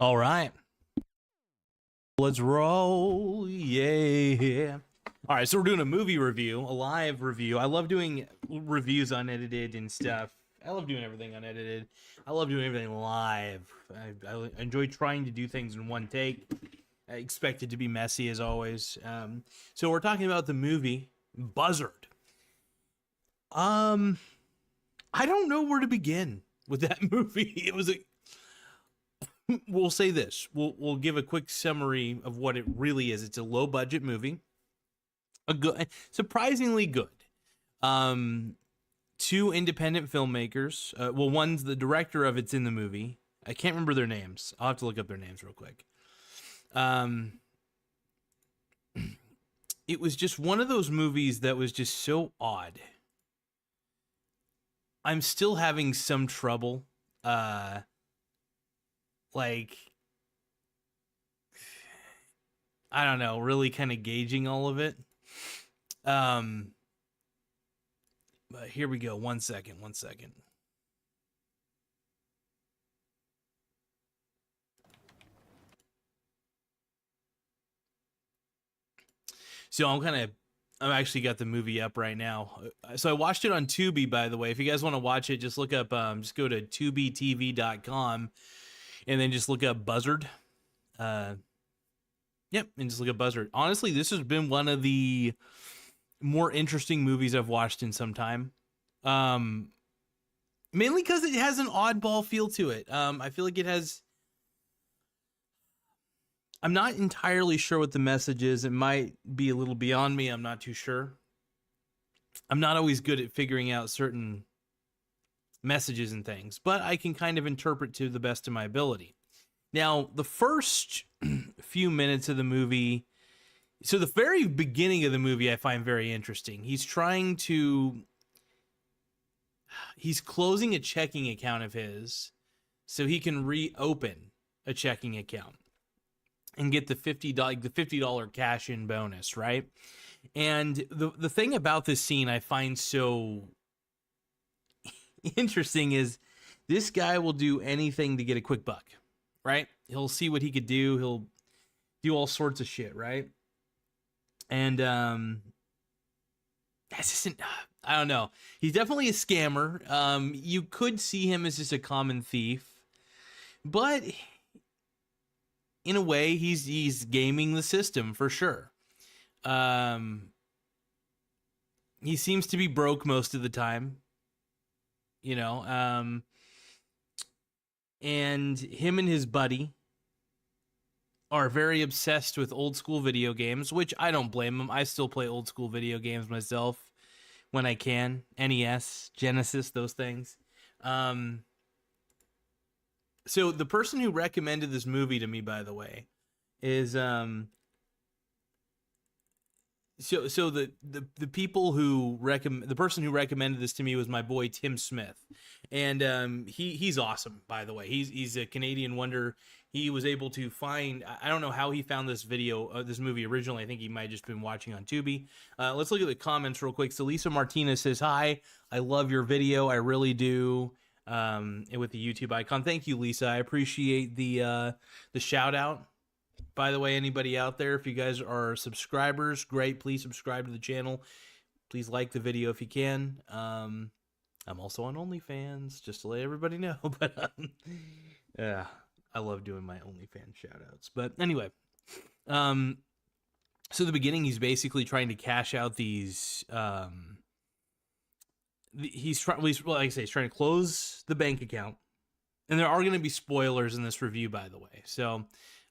All right, let's roll. Yeah. All right, so we're doing a movie review, a live review. I love doing reviews unedited and stuff. I love doing everything unedited. I love doing everything live. I enjoy trying to do things in one take. I expect it to be messy as always. So we're talking about the movie Buzzard. Um, I don't know where to begin with that movie. It was a we'll say this. We'll give a quick summary of what it really is. It's a low budget movie, a good, surprisingly good. Um, Two independent filmmakers. Well, one's the director of it's in the movie. I can't remember their names. I'll have to look up their names real quick. Um, it was just one of those movies that was just so odd. I'm still having some trouble. Like I don't know, really kind of gauging all of it. Um, but here we go. One second. So I'm actually got the movie up right now. So I watched it on Tubi, by the way. If you guys want to watch it, just look up, just go to tubitv.com and then just look up Buzzard. Yep, and just look up Buzzard. Honestly, this has been one of the more interesting movies I've watched in some time. Um, Mainly because it has an oddball feel to it. I feel like it has. I'm not entirely sure what the message is. It might be a little beyond me. I'm not too sure. I'm not always good at figuring out certain messages and things, but I can kind of interpret to the best of my ability. Now, the first few minutes of the movie, so the very beginning of the movie I find very interesting. He's closing a checking account of his so he can reopen a checking account and get the $50 cash in bonus, right? And the thing about this scene I find so interesting is this guy will do anything to get a quick buck, right? He'll see what he could do. He'll do all sorts of shit, right? And that's just I don't know. He's definitely a scammer. You could see him as just a common thief, but in a way, he's gaming the system for sure. He seems to be broke most of the time, you know. And him and his buddy are very obsessed with old school video games, which I don't blame them. I still play old school video games myself when I can. NES, Genesis, those things. So the person who recommended this movie to me, by the way, is so the people who the person who recommended this to me was my boy Tim Smith, and he's awesome, by the way. He's a Canadian wonder. He was able to find, I don't know how he found this video, this movie originally. I think he might have just been watching on Tubi. Let's look at the comments real quick. So Lisa Martinez says, "Hi, I love your video. I really do." With the YouTube icon. Thank you, Lisa. I appreciate the shout out. By the way, anybody out there, if you guys are subscribers, great. Please subscribe to the channel. Please like the video if you can. I'm also on OnlyFans, just to let everybody know. But yeah, I love doing my OnlyFans shout outs. But anyway, so the beginning, he's basically trying to cash out these. He's trying, like I say, he's trying to close the bank account, and there are going to be spoilers in this review, by the way. So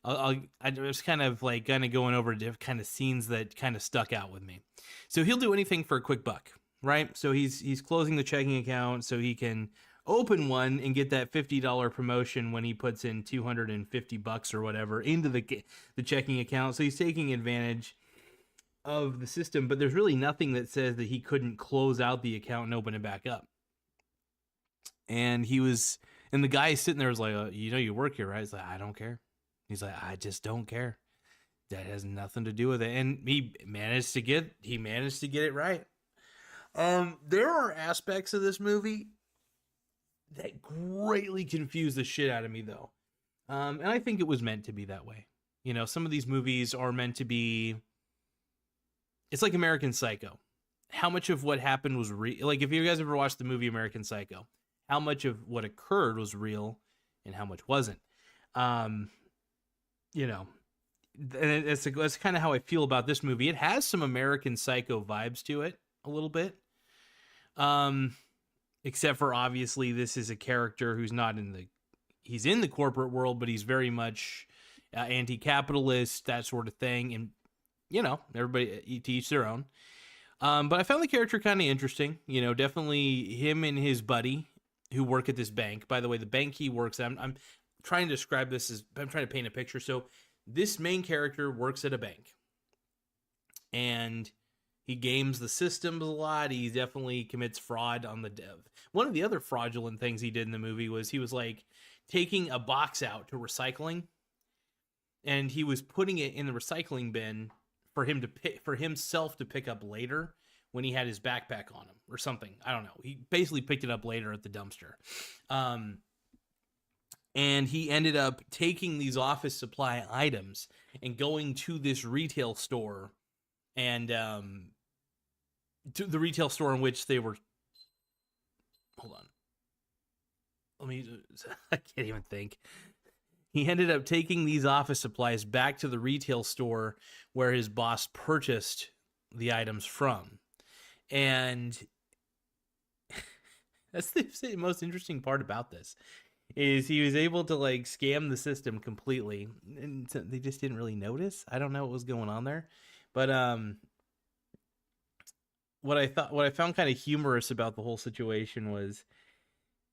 I was kind of going over different kind of scenes that kind of stuck out with me. So he'll do anything for a quick buck, right? So he's closing the checking account so he can open one and get that $50 promotion when he puts in $250 or whatever into the checking account. So he's taking advantage of the system, but there's really nothing that says that he couldn't close out the account and open it back up. And the guy sitting there was like, you work here, right? He's like, I don't care. He's like, I just don't care. That has nothing to do with it. And he managed to get it right. There are aspects of this movie that greatly confuse the shit out of me, though. And I think it was meant to be that way. You know, some of these movies are meant to be. It's like American Psycho. How much of what happened was real? Like, if you guys ever watched the movie American Psycho, how much of what occurred was real, and how much wasn't? Um, you know, and that's kind of how I feel about this movie. It has some American Psycho vibes to it, a little bit. Um, except for obviously this is a character who's not in the he's in the corporate world, but he's very much anti-capitalist, that sort of thing. And you know, everybody to each their own. But I found the character kind of interesting. You know, definitely him and his buddy who work at this bank. By the way, the bank he works at, I'm trying to describe this as I'm trying to paint a picture. So this main character works at a bank, and he games the systems a lot. He definitely commits fraud on the dev. One of the other fraudulent things he did in the movie was he was like taking a box out to recycling, and he was putting it in the recycling bin for him to for himself to pick up later when he had his backpack on him or something. I don't know. He basically picked it up later at the dumpster. And he ended up taking these office supply items and going to this retail store, and to the retail store in which they were. Hold on. Let me. I can't even think. He ended up taking these office supplies back to the retail store where his boss purchased the items from. And that's the most interesting part about this is he was able to like scam the system completely, and they just didn't really notice. I don't know what was going on there, but what I found kind of humorous about the whole situation was,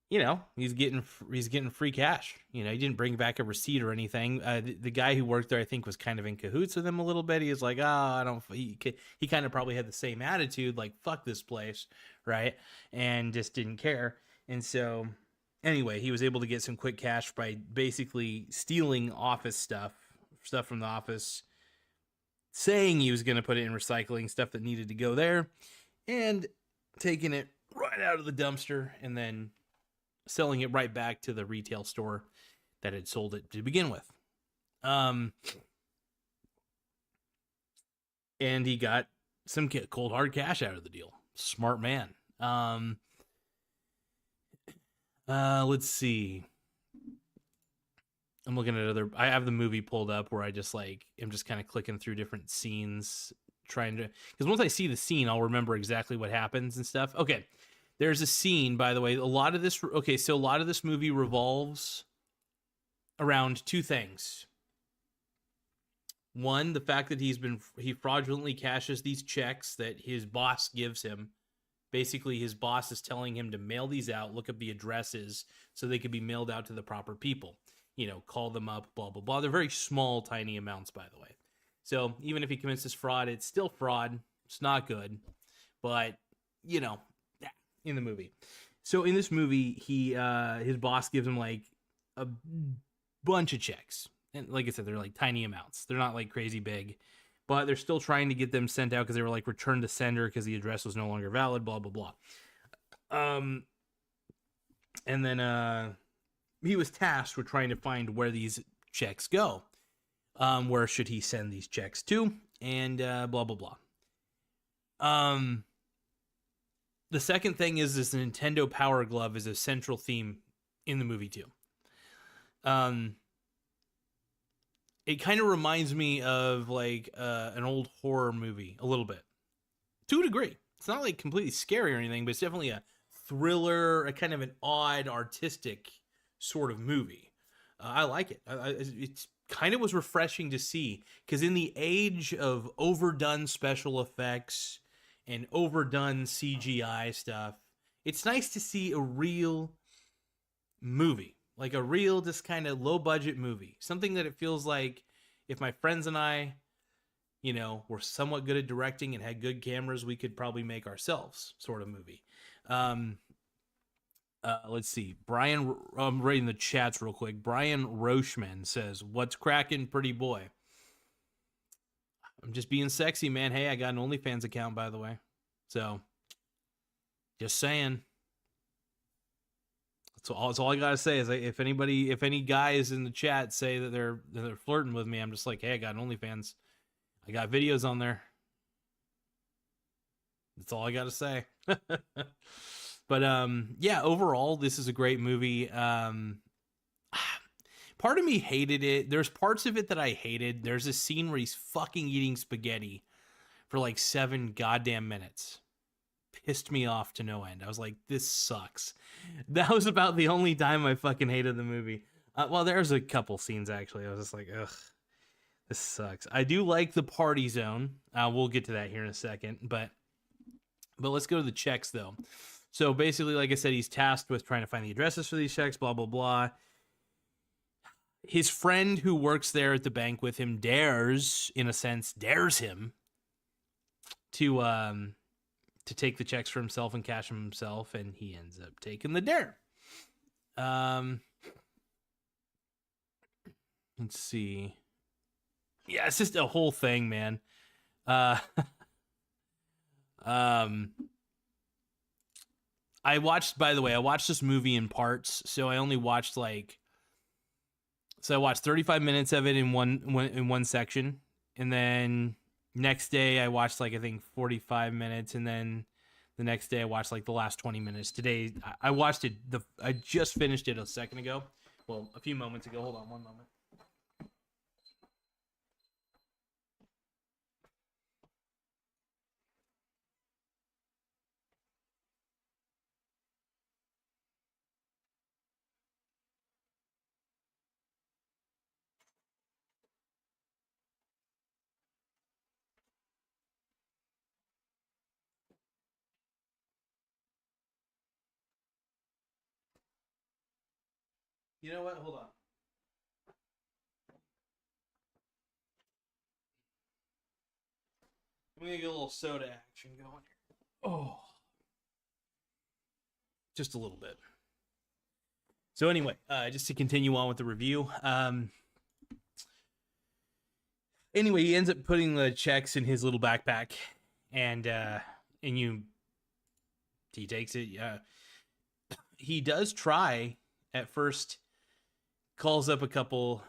you know, he's getting free cash. You know, he didn't bring back a receipt or anything. The guy who worked there, I think, was kind of in cahoots with him a little bit. He was like, "Oh, I don't." He kind of probably had the same attitude, like "fuck this place," right? And just didn't care. And so, anyway, he was able to get some quick cash by basically stealing office stuff from the office, saying he was going to put it in recycling, stuff that needed to go there, and taking it right out of the dumpster, and then selling it right back to the retail store that had sold it to begin with. And he got some cold hard cash out of the deal. Smart man. Let's see. I'm looking at I have the movie pulled up where I just like am just kind of clicking through different scenes, trying to, because once I see the scene, I'll remember exactly what happens and stuff. Okay. There's a scene, by the way, a lot of this movie revolves around two things. One, the fact that he fraudulently cashes these checks that his boss gives him. Basically, his boss is telling him to mail these out, look up the addresses so they could be mailed out to the proper people. You know, call them up, blah, blah, blah. They're very small, tiny amounts, by the way. So even if he commits this fraud, it's still fraud. It's not good. But, you know, in the movie. So in this movie, his boss gives him like a bunch of checks. And like I said, they're like tiny amounts. They're not like crazy big, but they're still trying to get them sent out because they were like returned to sender because the address was no longer valid, blah, blah, blah. And then he was tasked with trying to find where these checks go. Where should he send these checks to? And blah, blah, blah. The second thing is this Nintendo Power Glove is a central theme in the movie too. It kind of reminds me of like an old horror movie a little bit, to a degree. It's not like completely scary or anything, but it's definitely a thriller, a kind of an odd, artistic sort of movie. I like it. It's kind of was refreshing to see because in the age of overdone special effects and overdone CGI stuff, it's nice to see a real movie, like a real, just kind of low budget movie, something that it feels like if my friends and I, you know, were somewhat good at directing and had good cameras, we could probably make ourselves sort of movie. Let's see. Brian, I'm reading the chats real quick. Brian Rochman says, "What's cracking, pretty boy?" I'm just being sexy, man. Hey, I got an OnlyFans account, by the way. So, just saying. That's all I gotta say is if any guys in the chat say that they're flirting with me, I'm just like, hey, I got an OnlyFans. I got videos on there. That's all I gotta say. But yeah, overall, this is a great movie. Part of me hated it. There's parts of it that I hated. There's a scene where he's fucking eating spaghetti for like 7 goddamn minutes. Pissed me off to no end. I was like, this sucks. That was about the only time I fucking hated the movie. Well, there's a couple scenes actually. I was just like, ugh, this sucks. I do like the party zone. We'll get to that here in a second, but let's go to the checks though. So basically, like I said, he's tasked with trying to find the addresses for these checks, blah, blah, blah. His friend who works there at the bank with him dares him to take the checks for himself and cash them himself, and he ends up taking the dare. Let's see. Yeah, it's just a whole thing, man. I watched this movie in parts, so I only watched I watched 35 minutes of it in one section, and then next day I watched I think 45 minutes, and then the next day I watched the last 20 minutes. Today I watched it. I just finished it a second ago. Well, a few moments ago. Hold on one moment. You know what? Hold on. I'm gonna get a little soda action going here. Oh, just a little bit. So anyway, just to continue on with the review. Anyway, he ends up putting the checks in his little backpack, and he takes it. He does try at first. Calls up a couple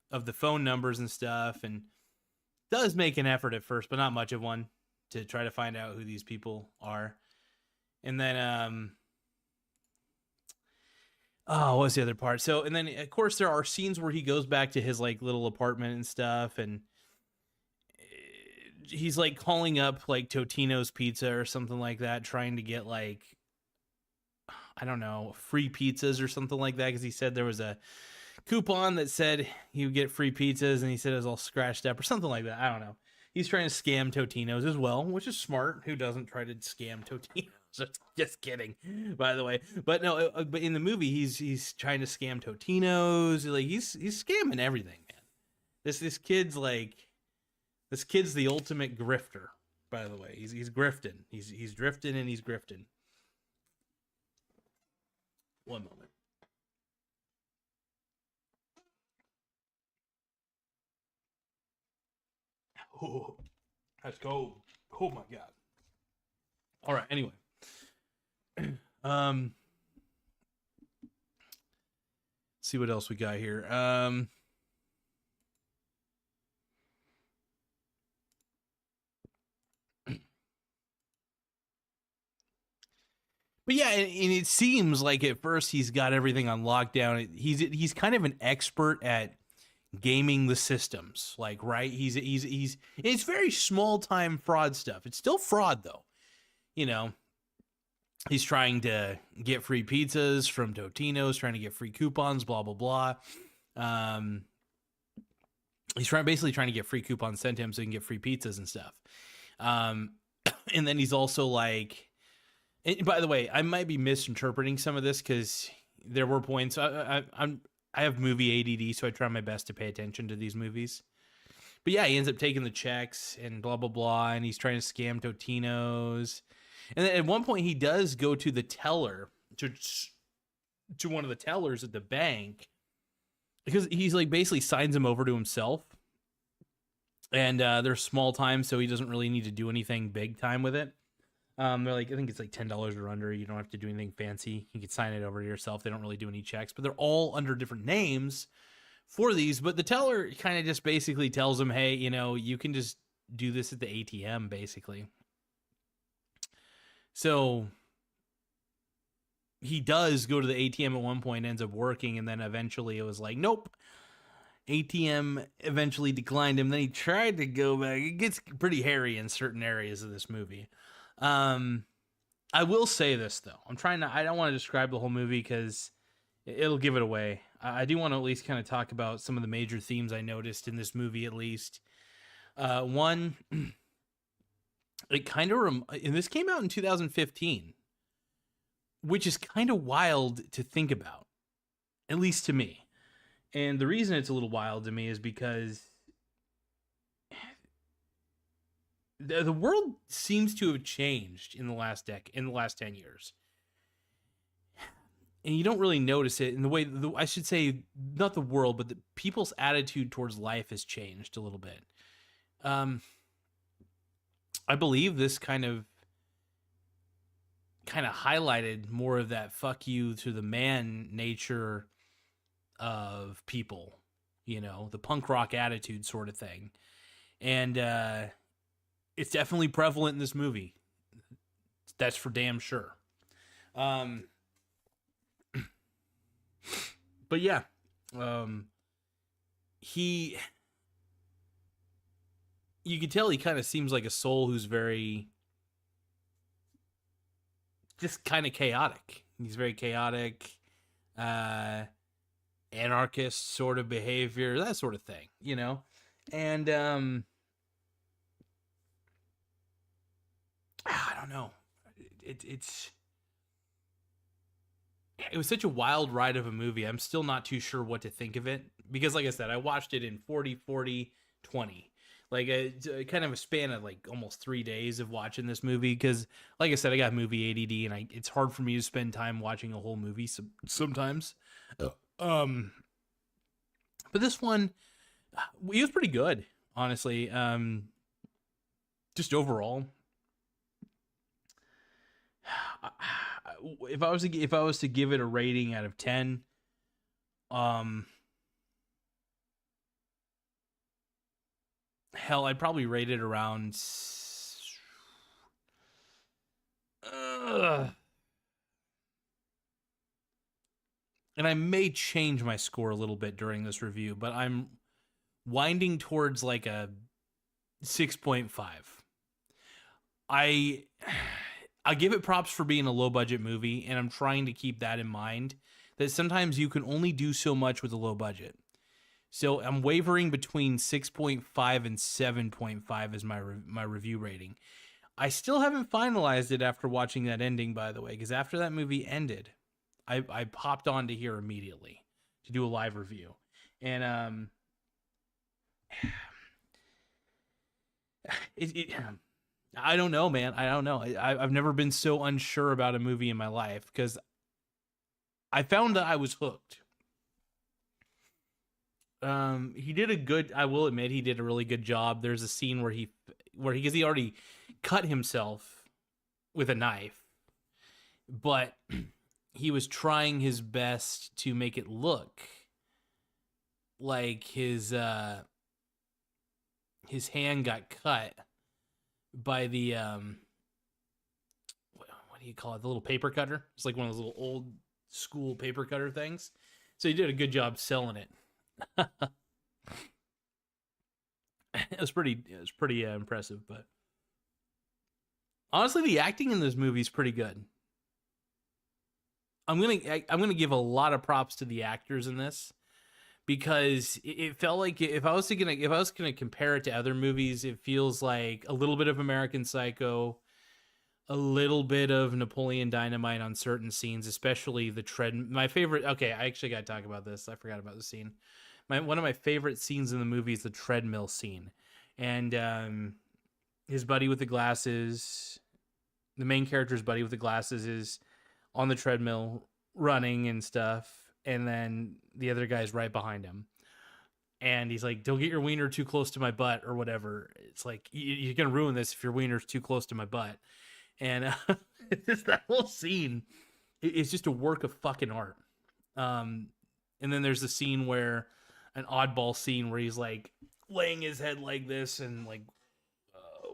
of the phone numbers and stuff, and does make an effort at first, but not much of one, to try to find out who these people are. And then what's the other part? So, and then of course there are scenes where he goes back to his little apartment and stuff, and he's calling up Totino's Pizza or something like that, trying to get I don't know, free pizzas or something like that, because he said there was a coupon that said he would get free pizzas, and he said it was all scratched up or something like that. I don't know. He's trying to scam Totino's as well, which is smart. Who doesn't try to scam Totino's? Just kidding, by the way. But no, but in the movie, he's trying to scam Totino's. He's scamming everything, man. This kid's the ultimate grifter. By the way, he's grifting. He's drifting and he's grifting. One moment. Oh, that's cold. Oh my god. All right. Anyway, see what else we got here. But yeah, and it seems like at first he's got everything on lockdown. He's kind of an expert at gaming the systems, right? He's it's very small time fraud stuff. It's still fraud though, He's trying to get free pizzas from Totino's, trying to get free coupons, blah blah blah. He's basically trying to get free coupons sent to him so he can get free pizzas and stuff. And then he's also and by the way, I might be misinterpreting some of this because there were points. I have movie ADD, so I try my best to pay attention to these movies. But yeah, he ends up taking the checks and blah blah blah, and he's trying to scam Totino's. And then at one point, he does go to the teller to one of the tellers at the bank, because he's basically signs him over to himself, and they're small time, so he doesn't really need to do anything big time with it. They're like, I think it's like $10 or under. You don't have to do anything fancy. You can sign it over to yourself. They don't really do any checks, but they're all under different names for these. But the teller kind of just basically tells them, hey, you can just do this at the ATM, basically. So he does go to the ATM at one point, ends up working, and then eventually it was like, nope. ATM eventually declined him. Then he tried to go back. It gets pretty hairy in certain areas of this movie. I will say this though. I don't want to describe the whole movie because it'll give it away. I do want to at least kind of talk about some of the major themes I noticed in this movie, at least. One, it kind of, and this came out in 2015, which is kind of wild to think about, at least to me. And the reason it's a little wild to me is because the world seems to have changed in the last 10 years. And you don't really notice it in the way, I should say, not the world, but the people's attitude towards life has changed a little bit. I believe this kind of highlighted more of that fuck you to the man nature of people, the punk rock attitude sort of thing. And it's definitely prevalent in this movie. That's for damn sure. But yeah, you can tell he kind of seems like a soul who's very, just kind of chaotic. He's very chaotic, anarchist sort of behavior, that sort of thing, and I don't know. It was such a wild ride of a movie. I'm still not too sure what to think of it because, like I said, I watched it in 40-40-20, like a kind of a span of like almost 3 days of watching this movie. Because, like I said, I got movie ADD, and it's hard for me to spend time watching a whole movie sometimes. But this one, it was pretty good, honestly. Just overall, if I was to give it a rating out of 10, hell, I'd probably rate it around and I may change my score a little bit during this review, but I'm winding towards like a 6.5. I give it props for being a low budget movie, and I'm trying to keep that in mind, that sometimes you can only do so much with a low budget. So I'm wavering between 6.5 and 7.5 as my review rating. I still haven't finalized it after watching that ending, by the way, because after that movie ended, I popped on to here immediately to do a live review. And I don't know, man. I don't know. I've never been so unsure about a movie in my life, because I found that I was hooked. I will admit, he did a really good job. There's a scene where because he already cut himself with a knife, but he was trying his best to make it look like his hand got cut by the what do you call it? The little paper cutter. It's like one of those little old school paper cutter things. So he did a good job selling it. It was pretty impressive, but honestly, the acting in this movie is pretty good. I'm gonna give a lot of props to the actors in this, because it felt like if I was gonna compare it to other movies, it feels like a little bit of American Psycho, a little bit of Napoleon Dynamite on certain scenes, especially the tread. My favorite. Okay, I actually got to talk about this. I forgot about the scene. One of my favorite scenes in the movie is the treadmill scene, and his buddy with the glasses, the main character's buddy with the glasses, is on the treadmill running and stuff, and then the other guy's right behind him, and he's like, "Don't get your wiener too close to my butt," or whatever. It's like, you're gonna ruin this if your wiener's too close to my butt. And just that whole scene is just a work of fucking art. And then there's the scene where an oddball scene where he's like laying his head like this and like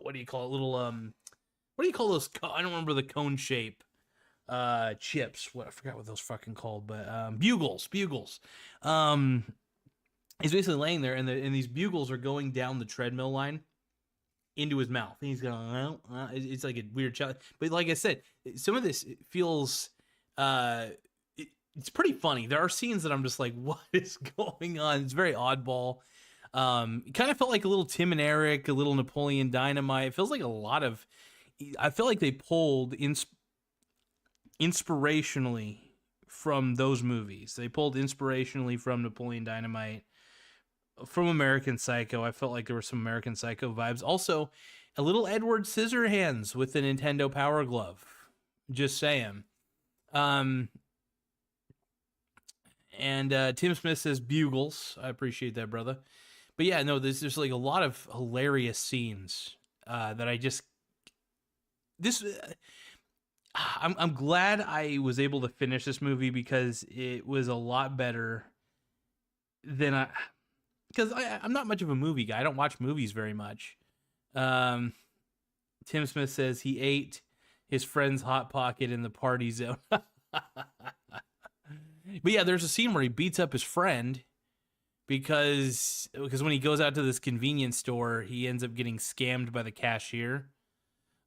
what do you call it? Little what do you call those? I don't remember the cone shape chips. What I forgot what those fucking called, but bugles. He's basically laying there, and these bugles are going down the treadmill line into his mouth. And he's going, it's like a weird challenge. But like I said, some of this feels, it's pretty funny. There are scenes that I'm just like, what is going on? It's very oddball. It kind of felt like a little Tim and Eric, a little Napoleon Dynamite. It feels like a lot of, I feel like they pulled inspirationally from those movies. They pulled inspirationally from Napoleon Dynamite, from American Psycho. I felt like there were some American Psycho vibes. Also, a little Edward Scissorhands with the Nintendo Power Glove. Just saying. And Tim Smith says bugles. I appreciate that, brother. But yeah, no, there's like a lot of hilarious scenes that I just I'm glad I was able to finish this movie because it was a lot better than because I'm not much of a movie guy. I don't watch movies very much. Tim Smith says he ate his friend's Hot Pocket in the party zone. But yeah, there's a scene where he beats up his friend because when he goes out to this convenience store, he ends up getting scammed by the cashier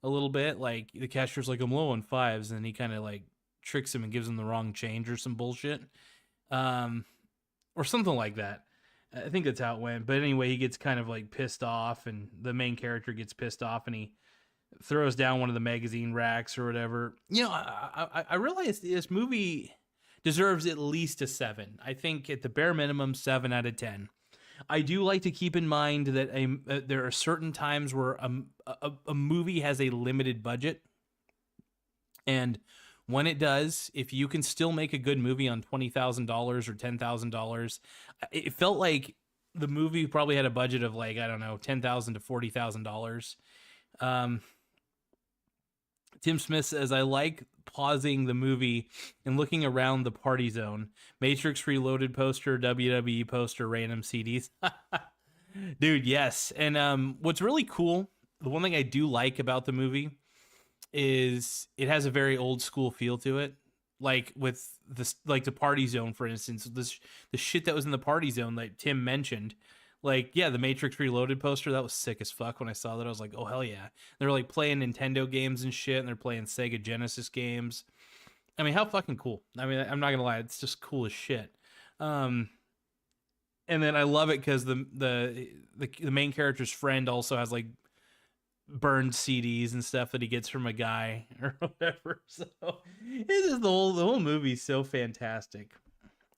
a little bit. Like the cashier's like, I'm low on fives, and he kind of like tricks him and gives him the wrong change or some bullshit. Or something like that. I think that's how it went. But anyway, he gets kind of like pissed off, and the main character gets pissed off, and he throws down one of the magazine racks or whatever. You know, I realize this movie deserves at least a 7. I think at the bare minimum, 7 out of 10. I do like to keep in mind that there are certain times where a movie has a limited budget. And when it does, if you can still make a good movie on $20,000 or $10,000, it felt like the movie probably had a budget of like, I don't know, $10,000 to $40,000. Tim Smith says, I like pausing the movie and looking around the party zone. Matrix Reloaded poster, WWE poster, random CDs. Dude, yes. And what's really cool, the one thing I do like about the movie is it has a very old school feel to it. Like with this, like the party zone, for instance, the shit that was in the party zone that Tim mentioned. Like, yeah, the Matrix Reloaded poster, that was sick as fuck when I saw that. I was like, oh, hell yeah. They're like playing Nintendo games and shit, and they're playing Sega Genesis games. I mean, how fucking cool. I mean, I'm not going to lie, it's just cool as shit. And then I love it because the main character's friend also has like burned CDs and stuff that he gets from a guy or whatever. So it's just the whole movie is so fantastic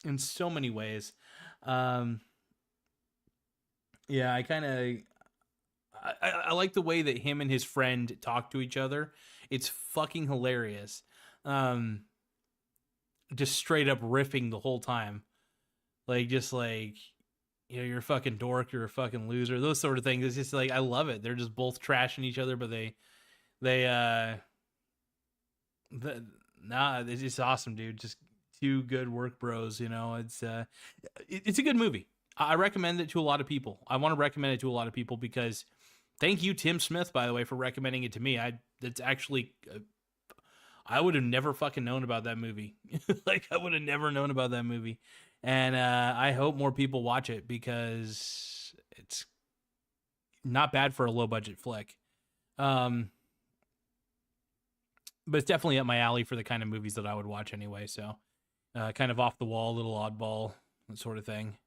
in so many ways. Yeah, I like the way that him and his friend talk to each other. It's fucking hilarious. Just straight up riffing the whole time. Like, just like, you know, you're a fucking dork, you're a fucking loser, those sort of things. It's just like, I love it. They're just both trashing each other, but it's just awesome, dude. Just two good work bros, you know. It's a good movie. I recommend it to a lot of people. I want to recommend it to a lot of people because thank you, Tim Smith, by the way, for recommending it to me. That's actually, I would have never fucking known about that movie. Like, I would have never known about that movie. And I hope more people watch it because it's not bad for a low budget flick. But it's definitely up my alley for the kind of movies that I would watch anyway. So kind of off the wall, little oddball, that sort of thing.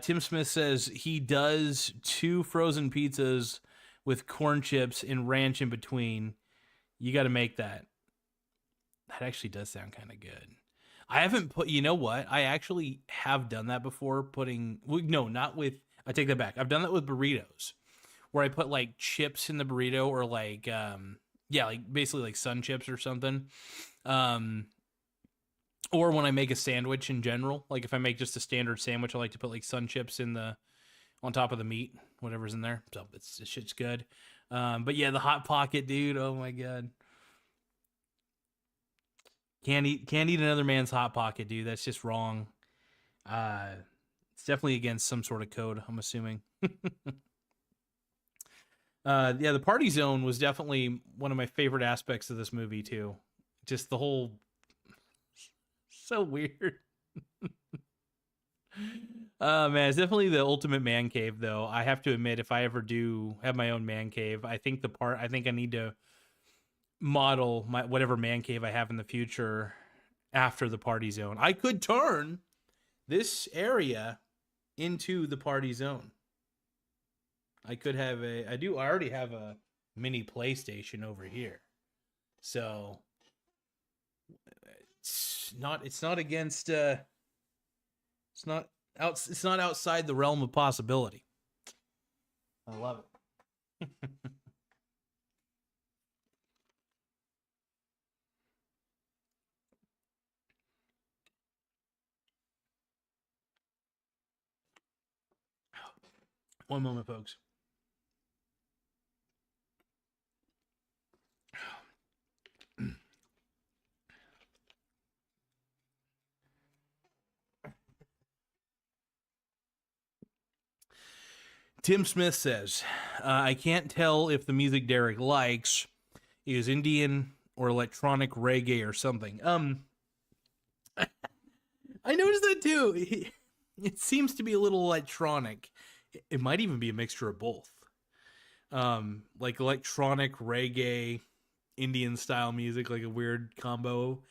Tim Smith says he does 2 frozen pizzas with corn chips and ranch in between. You got to make that. That actually does sound kind of good. I haven't put, you know what? I actually have done that before I take that back. I've done that with burritos where I put like chips in the burrito or like, like basically like sun chips or something. Or when I make a sandwich in general, like if I make just a standard sandwich, I like to put like sun chips on top of the meat, whatever's in there. So this shit's good. But yeah, the hot pocket, dude. Oh my god. Can't eat another man's hot pocket, dude. That's just wrong. Uh, it's definitely against some sort of code, I'm assuming. Yeah, the party zone was definitely one of my favorite aspects of this movie too. Just the whole so weird. Man, it's definitely the ultimate man cave though. I have to admit, if I ever do have my own man cave, I think I need to model my whatever man cave I have in the future after the party zone. I could turn this area into the party zone. I could have I already have a mini PlayStation over here. So it's not against it's not outside the realm of possibility. I love it. One moment, folks. Tim Smith says, I can't tell if the music Derek likes is Indian or electronic reggae or something. I noticed that too. It seems to be a little electronic. It might even be a mixture of both. Like electronic reggae, Indian style music, like a weird combo.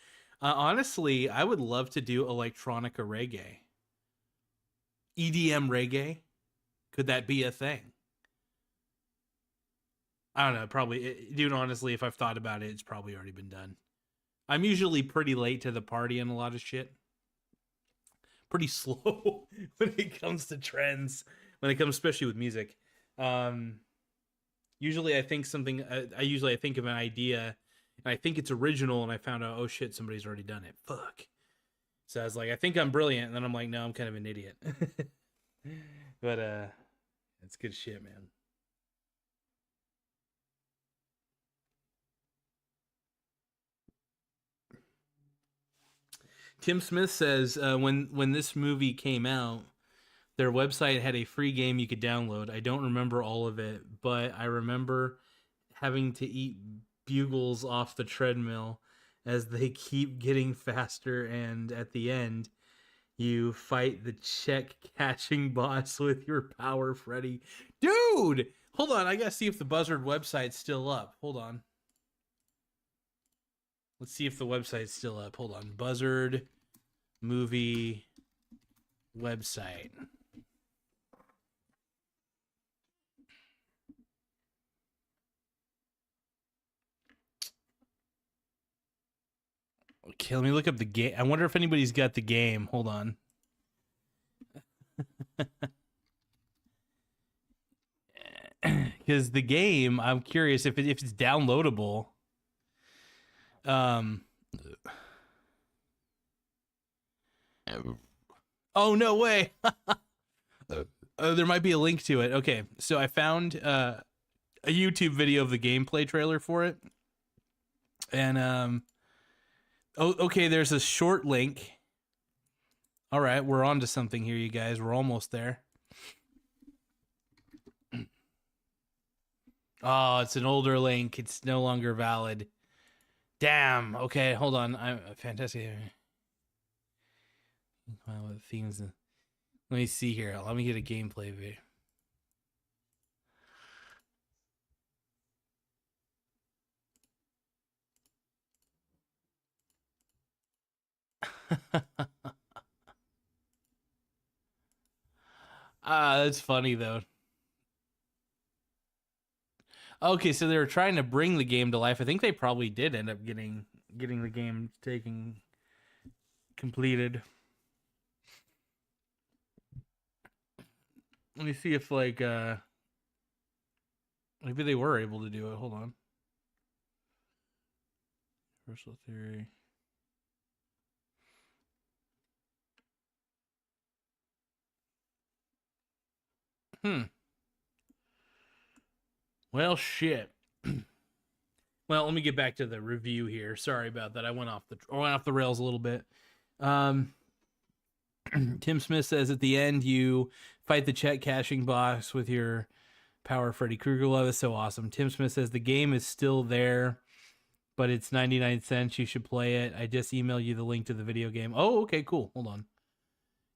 Honestly, I would love to do electronica reggae. EDM reggae. Could that be a thing? I don't know. Probably, dude. Honestly, if I've thought about it, it's probably already been done. I'm usually pretty late to the party on a lot of shit. Pretty slow when it comes to trends. When it comes, especially with music. Usually, I think something. I think of an idea, and I think it's original, and I found out, oh shit, somebody's already done it. Fuck. So I was like, I think I'm brilliant, and then I'm like, no, I'm kind of an idiot. But it's good shit, man. Tim Smith says when this movie came out, their website had a free game you could download. I don't remember all of it, but I remember having to eat bugles off the treadmill as they keep getting faster, and at the end, you fight the check cashing boss with your power, Freddy. Dude, hold on. I gotta see if the Buzzard website's still up. Hold on. Let's see if the website's still up. Hold on. Buzzard movie website. Okay, let me look up the game. I wonder if anybody's got the game. Hold on. Because the game, I'm curious if it's downloadable. Um. Oh no way! There might be a link to it. Okay, so I found a YouTube video of the gameplay trailer for it, and oh, okay. There's a short link. All right, we're on to something here, you guys. We're almost there. Oh, it's an older link. It's no longer valid. Damn. Okay, hold on. I'm fantastic. Themes. Let me see here. Let me get a gameplay video. That's funny though. Okay, so they were trying to bring the game to life. I think they probably did end up getting the game taking completed. Let me see if like maybe they were able to do it. Hold on. Universal theory. Hmm. Well, shit. Well, let me get back to the review here. Sorry about that. I went off the rails a little bit. Um, Tim Smith says at the end you fight the check cashing boss with your power Freddy Krueger love is so awesome. Tim Smith says the game is still there, but it's 99 cents. You should play it. I just emailed you the link to the video game. Oh, okay, cool. Hold on.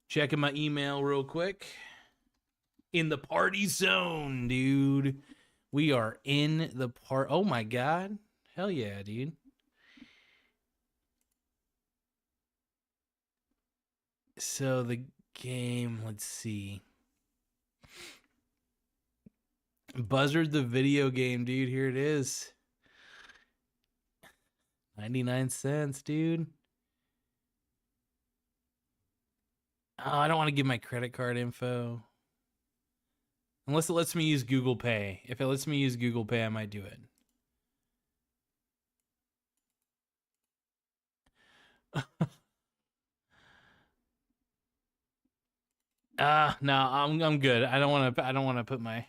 Checking my email real quick. In the party zone, dude. We are in the part. Oh my god. Hell yeah, dude. So the game, let's see. Buzzard the video game, dude. Here it is. 99 cents, dude. Oh, I don't want to give my credit card info. Unless it lets me use Google Pay. If it lets me use Google Pay, I might do it. No, I'm good. I don't want to put my.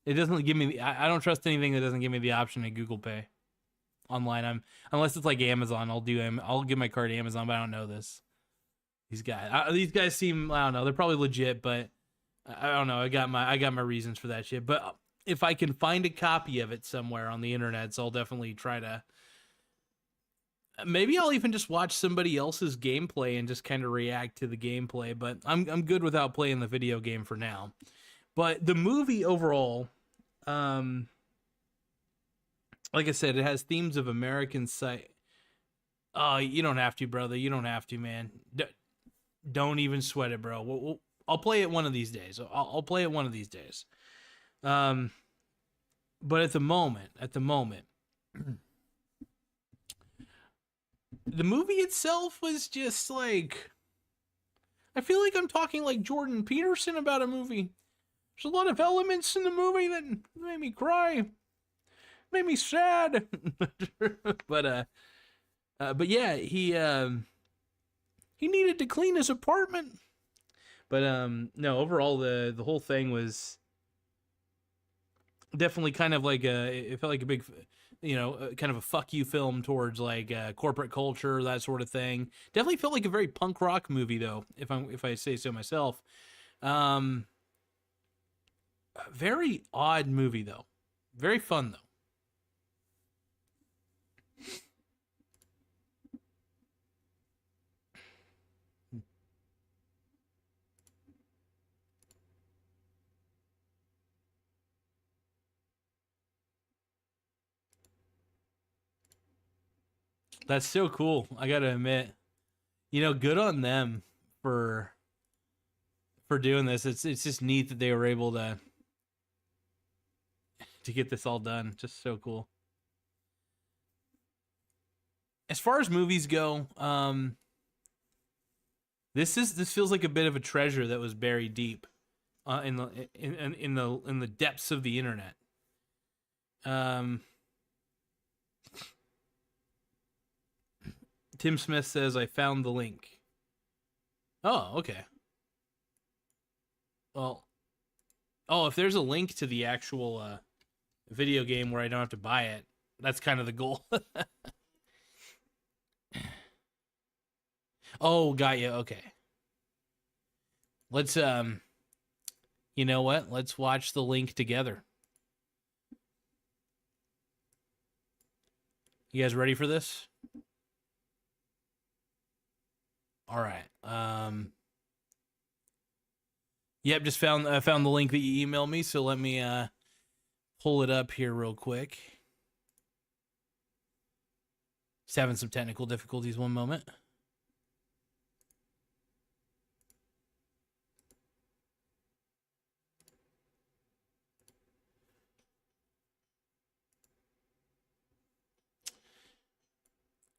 It doesn't give me. I don't trust anything that doesn't give me the option to Google Pay online. Unless it's like Amazon. I'll give my card to Amazon, but I don't know this. These guys seem. I don't know. They're probably legit, but I don't know. I got my reasons for that shit. But if I can find a copy of it somewhere on the internet, so I'll definitely try to. Maybe I'll even just watch somebody else's gameplay and just kind of react to the gameplay. But I'm good without playing the video game for now. But the movie overall, like I said, it has themes of American site. Oh, you don't have to, brother. You don't have to, man. Don't even sweat it, bro. I'll play it one of these days. I'll play it one of these days. But at the moment, the movie itself was just like, I feel like I'm talking like Jordan Peterson about a movie. There's a lot of elements in the movie that made me cry, made me sad. but yeah, he needed to clean his apartment. But no, overall the whole thing was definitely kind of like it felt like a big, kind of a fuck you film towards like corporate culture, that sort of thing. Definitely felt like a very punk rock movie though, if I say so myself. Very odd movie though. Very fun though. That's so cool. I gotta admit, good on them for doing this. It's just neat that they were able to get this all done. Just so cool. As far as movies go, this feels like a bit of a treasure that was buried deep in the depths of the internet. Um, Tim Smith says I found the link. Oh, okay. Well, if there's a link to the actual video game where I don't have to buy it, that's kind of the goal. Oh, got you. Okay. Let's you know what? Let's watch the link together. You guys ready for this? All right. Yep, just found the link that you emailed me, so let me pull it up here real quick. Just having some technical difficulties, one moment.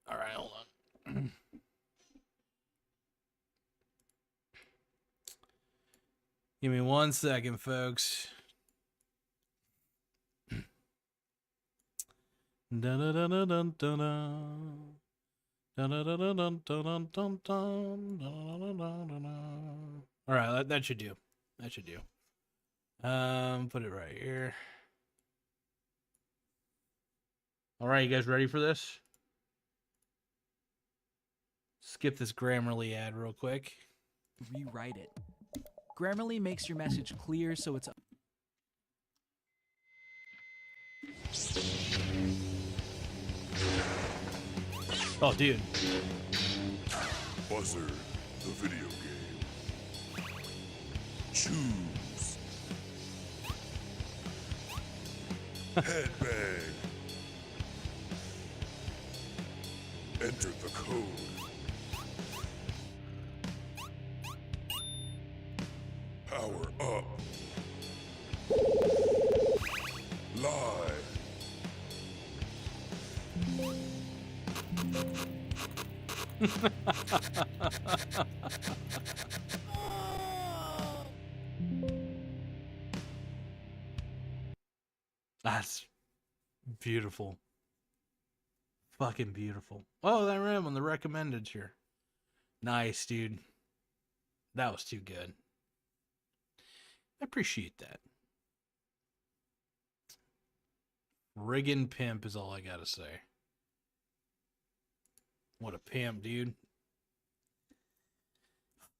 All right, hold on. Give me 1 second, folks. All right, that should do. That should do. Put it right here. All right, you guys ready for this? Skip this Grammarly ad real quick. Rewrite it. Grammarly makes your message clear so it's... Oh, dude. Buzzard, the video game. Choose. Headbang. Enter the code. Power up. Lie. That's beautiful. Fucking beautiful. Oh, that rim on the recommended here. Nice, dude. That was too good. I appreciate that. Friggin' pimp is all I gotta say. What a pimp, dude.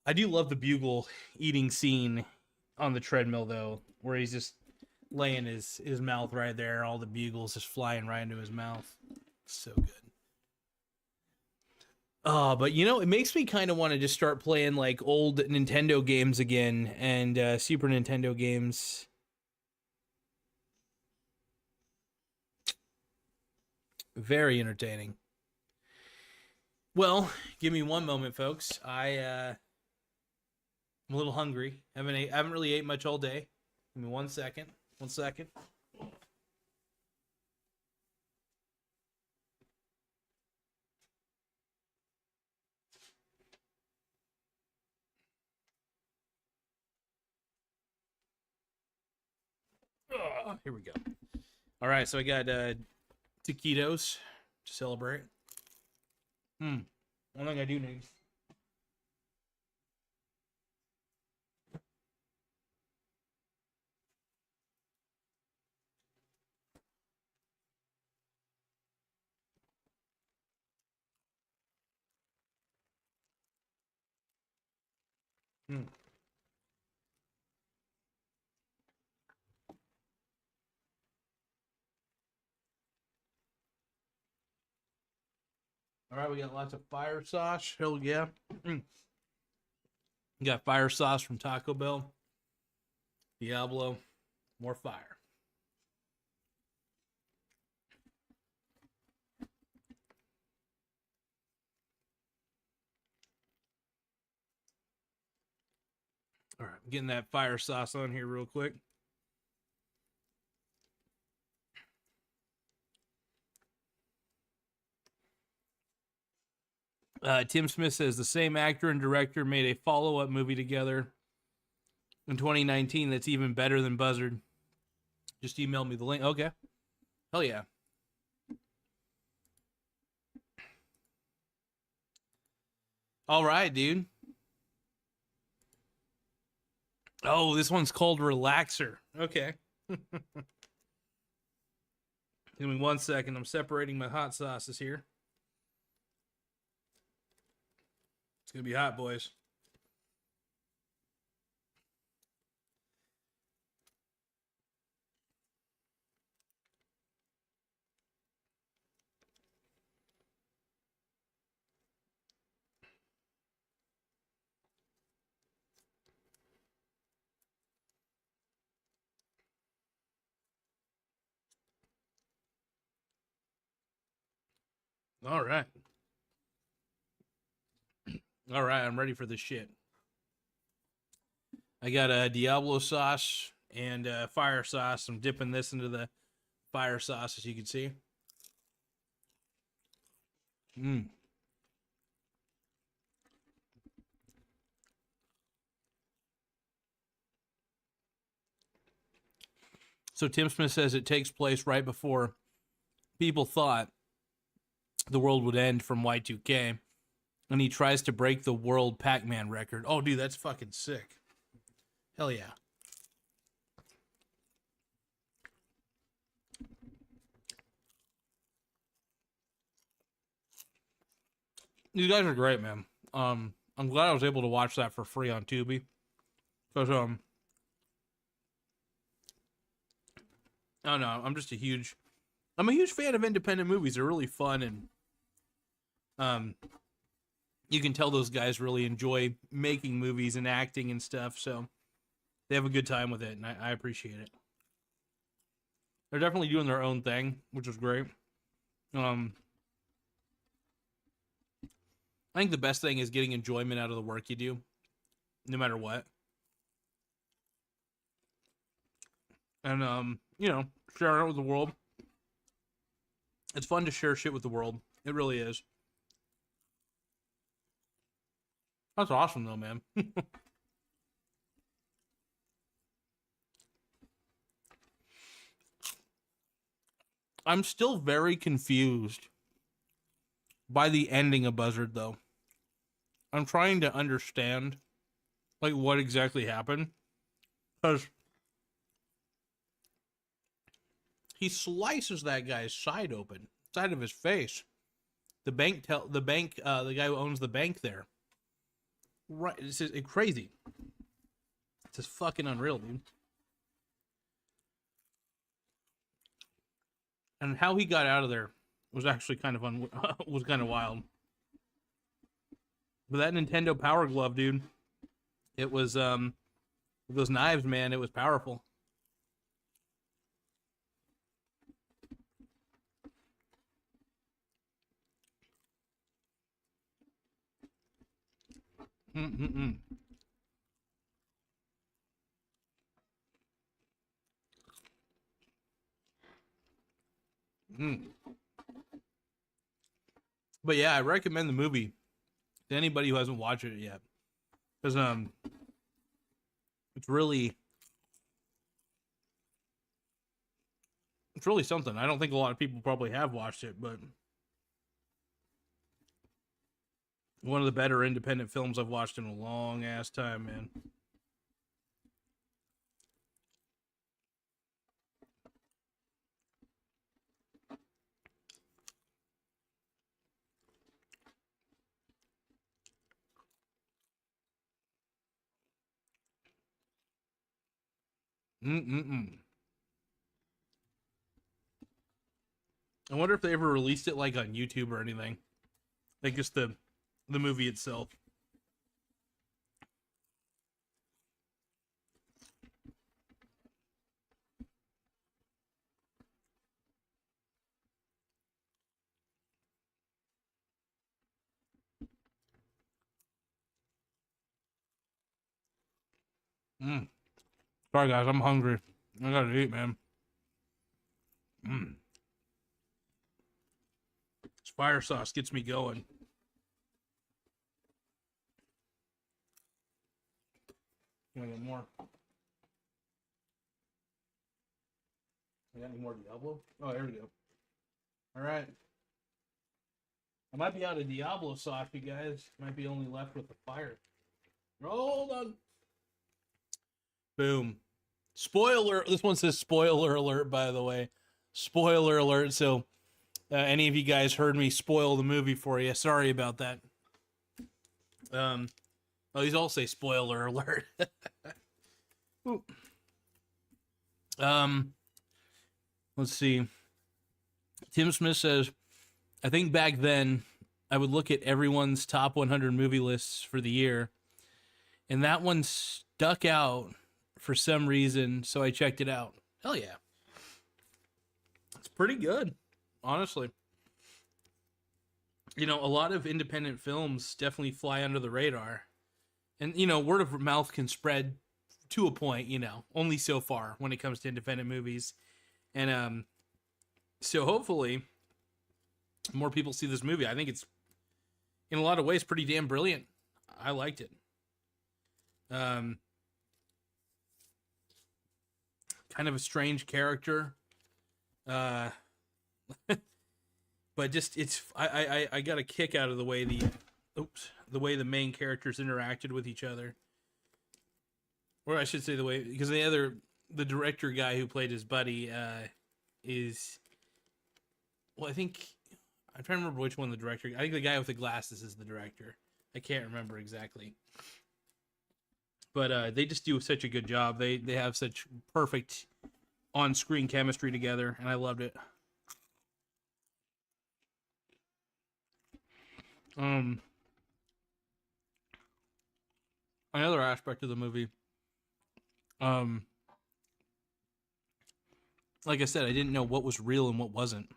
I do love the bugle eating scene on the treadmill, though, where he's just laying his mouth right there. All the bugles just flying right into his mouth. So good. But you know, it makes me kind of want to just start playing like old Nintendo games again and Super Nintendo games. Very entertaining. Well, give me one moment, folks. I'm a little hungry. I haven't really ate much all day. Give me 1 second. 1 second. Here we go. All right, so I got taquitos to celebrate. One thing I do need. All right, we got lots of fire sauce. Hell yeah. We got fire sauce from Taco Bell. Diablo. More fire. All right, I'm getting that fire sauce on here real quick. Tim Smith says the same actor and director made a follow-up movie together in 2019 that's even better than Buzzard. Just email me the link. Okay. Hell yeah. All right, dude. Oh, this one's called Relaxer. Okay. Give me 1 second. I'm separating my hot sauces here. It's going to be hot, boys. All right. All right, I'm ready for this shit. I got a Diablo sauce and fire sauce. I'm dipping this into the fire sauce, as you can see. So Tim Smith says it takes place right before people thought the world would end from Y2K, and he tries to break the world Pac-Man record. Oh, dude, that's fucking sick. Hell yeah. These guys are great, man. I'm glad I was able to watch that for free on Tubi. Because, I don't know, I'm a huge fan of independent movies. They're really fun, and, you can tell those guys really enjoy making movies and acting and stuff, so they have a good time with it, and I appreciate it. They're definitely doing their own thing, which is great. I think the best thing is getting enjoyment out of the work you do, no matter what. And, sharing it with the world. It's fun to share shit with the world. It really is. That's awesome, though, man. I'm still very confused by the ending of Buzzard, though. I'm trying to understand, like, what exactly happened. Because he slices that guy's side open, side of his face. The guy who owns the bank there. Right, it's just crazy. It's just fucking unreal, dude. And how he got out of there was actually kind of was kind of wild. But that Nintendo Power Glove, dude, it was those knives, man, it was powerful. Mm-mm-mm. Mm. But yeah, I recommend the movie to anybody who hasn't watched it yet, because it's really something. I don't think a lot of people probably have watched it, but one of the better independent films I've watched in a long ass time, man. Mm-mm-mm. I wonder if they ever released it like on YouTube or anything. Like just the movie itself. Mm. Sorry guys, I'm hungry. I gotta eat, man. Mm. This fire sauce gets me going. Can I get more? I got any more Diablo? Oh, there we go. All right. I might be out of Diablo sauce, you guys. Might be only left with the fire. Hold on. Boom. Spoiler. This one says spoiler alert, by the way. Spoiler alert. So, any of you guys heard me spoil the movie for you? Sorry about that. Oh, these all say spoiler alert. Let's see. Tim Smith says, I think back then I would look at everyone's top 100 movie lists for the year, and that one stuck out for some reason, so I checked it out. Hell yeah. It's pretty good, honestly. You know, a lot of independent films definitely fly under the radar. And, you know, word of mouth can spread to a point, you know, only so far when it comes to independent movies. And so hopefully more people see this movie. I think it's, in a lot of ways, pretty damn brilliant. I liked it. Kind of a strange character. But just, it's, I got a kick out of the way the main characters interacted with each other. Or I should say because the director guy who played his buddy, is, well, I think I'm trying to remember which one the director. I think the guy with the glasses is the director. I can't remember exactly. But they just do such a good job. They have such perfect on-screen chemistry together, and I loved it. Another aspect of the movie, like I said, I didn't know what was real and what wasn't.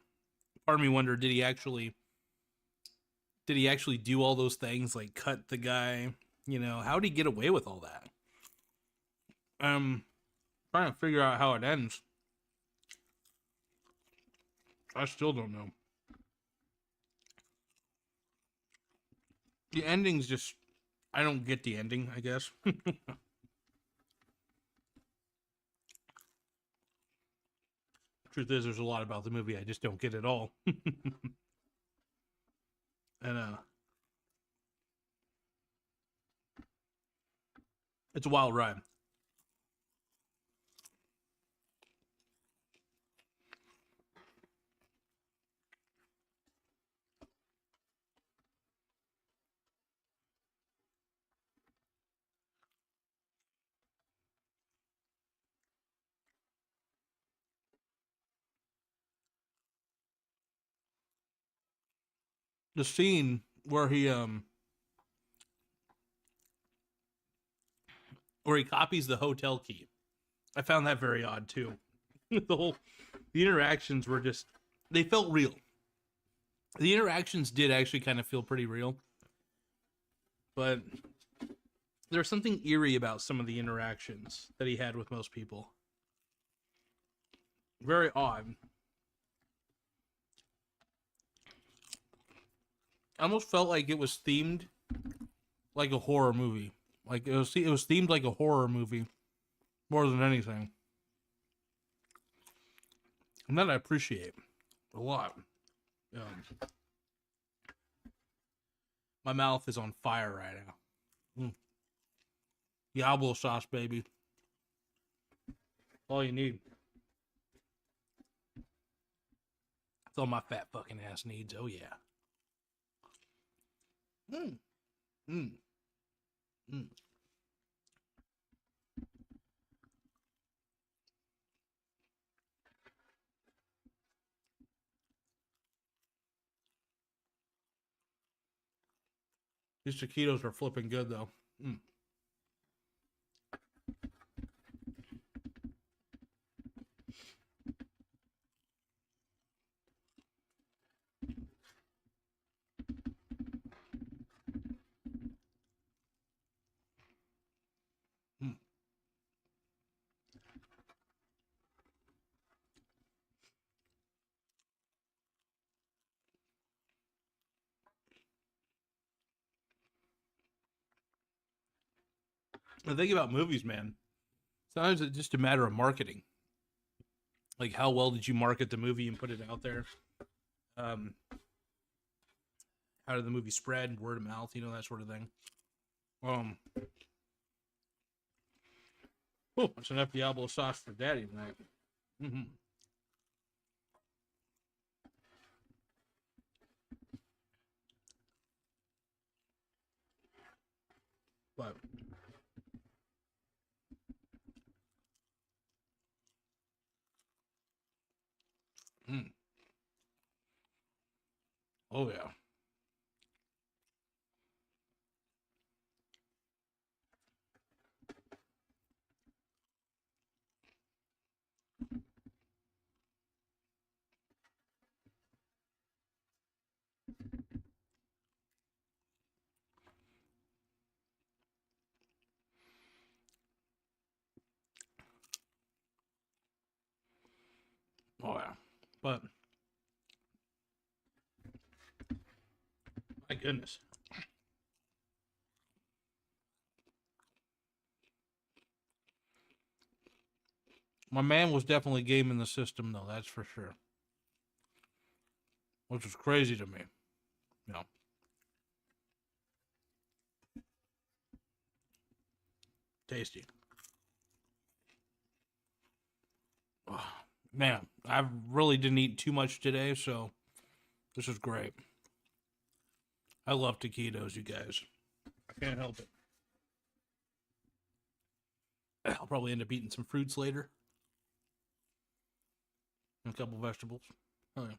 Part of me wondered, did he actually do all those things, like cut the guy? You know, how did he get away with all that? Trying to figure out how it ends. I still don't know. The ending's just, I don't get the ending, I guess. Truth is, there's a lot about the movie I just don't get at all. And it's a wild ride. The scene where he copies the hotel key, I found that very odd too. The interactions were just, they felt real. The interactions did actually kind of feel pretty real, but there's something eerie about some of the interactions that he had with most people. Very odd. I almost felt like it was themed like a horror movie. Like it was themed like a horror movie more than anything. And that I appreciate a lot. My mouth is on fire right now. Diablo sauce, baby. All you need. That's all my fat fucking ass needs. Oh yeah. These taquitos are flipping good though. The thing about movies, man, sometimes it's just a matter of marketing. Like, how well did you market the movie and put it out there? How did the movie spread? Word of mouth, you know, that sort of thing. That's enough Diablo sauce for Daddy tonight. But oh yeah. Oh yeah. But my goodness. My man was definitely gaming the system though, that's for sure. Which was crazy to me. You know. Tasty. Oh, man, I really didn't eat too much today, so This is great. I love taquitos, you guys. I can't help it. I'll probably end up eating some fruits later. And a couple vegetables. Oh, yeah.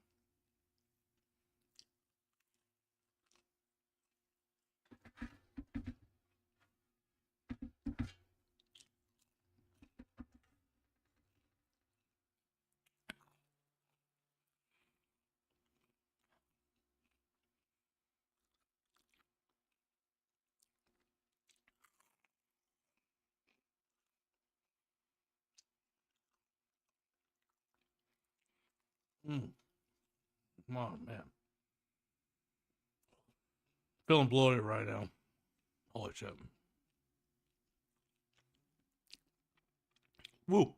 Mm. Oh, man. Feeling bloated right now. Holy shit. Woo.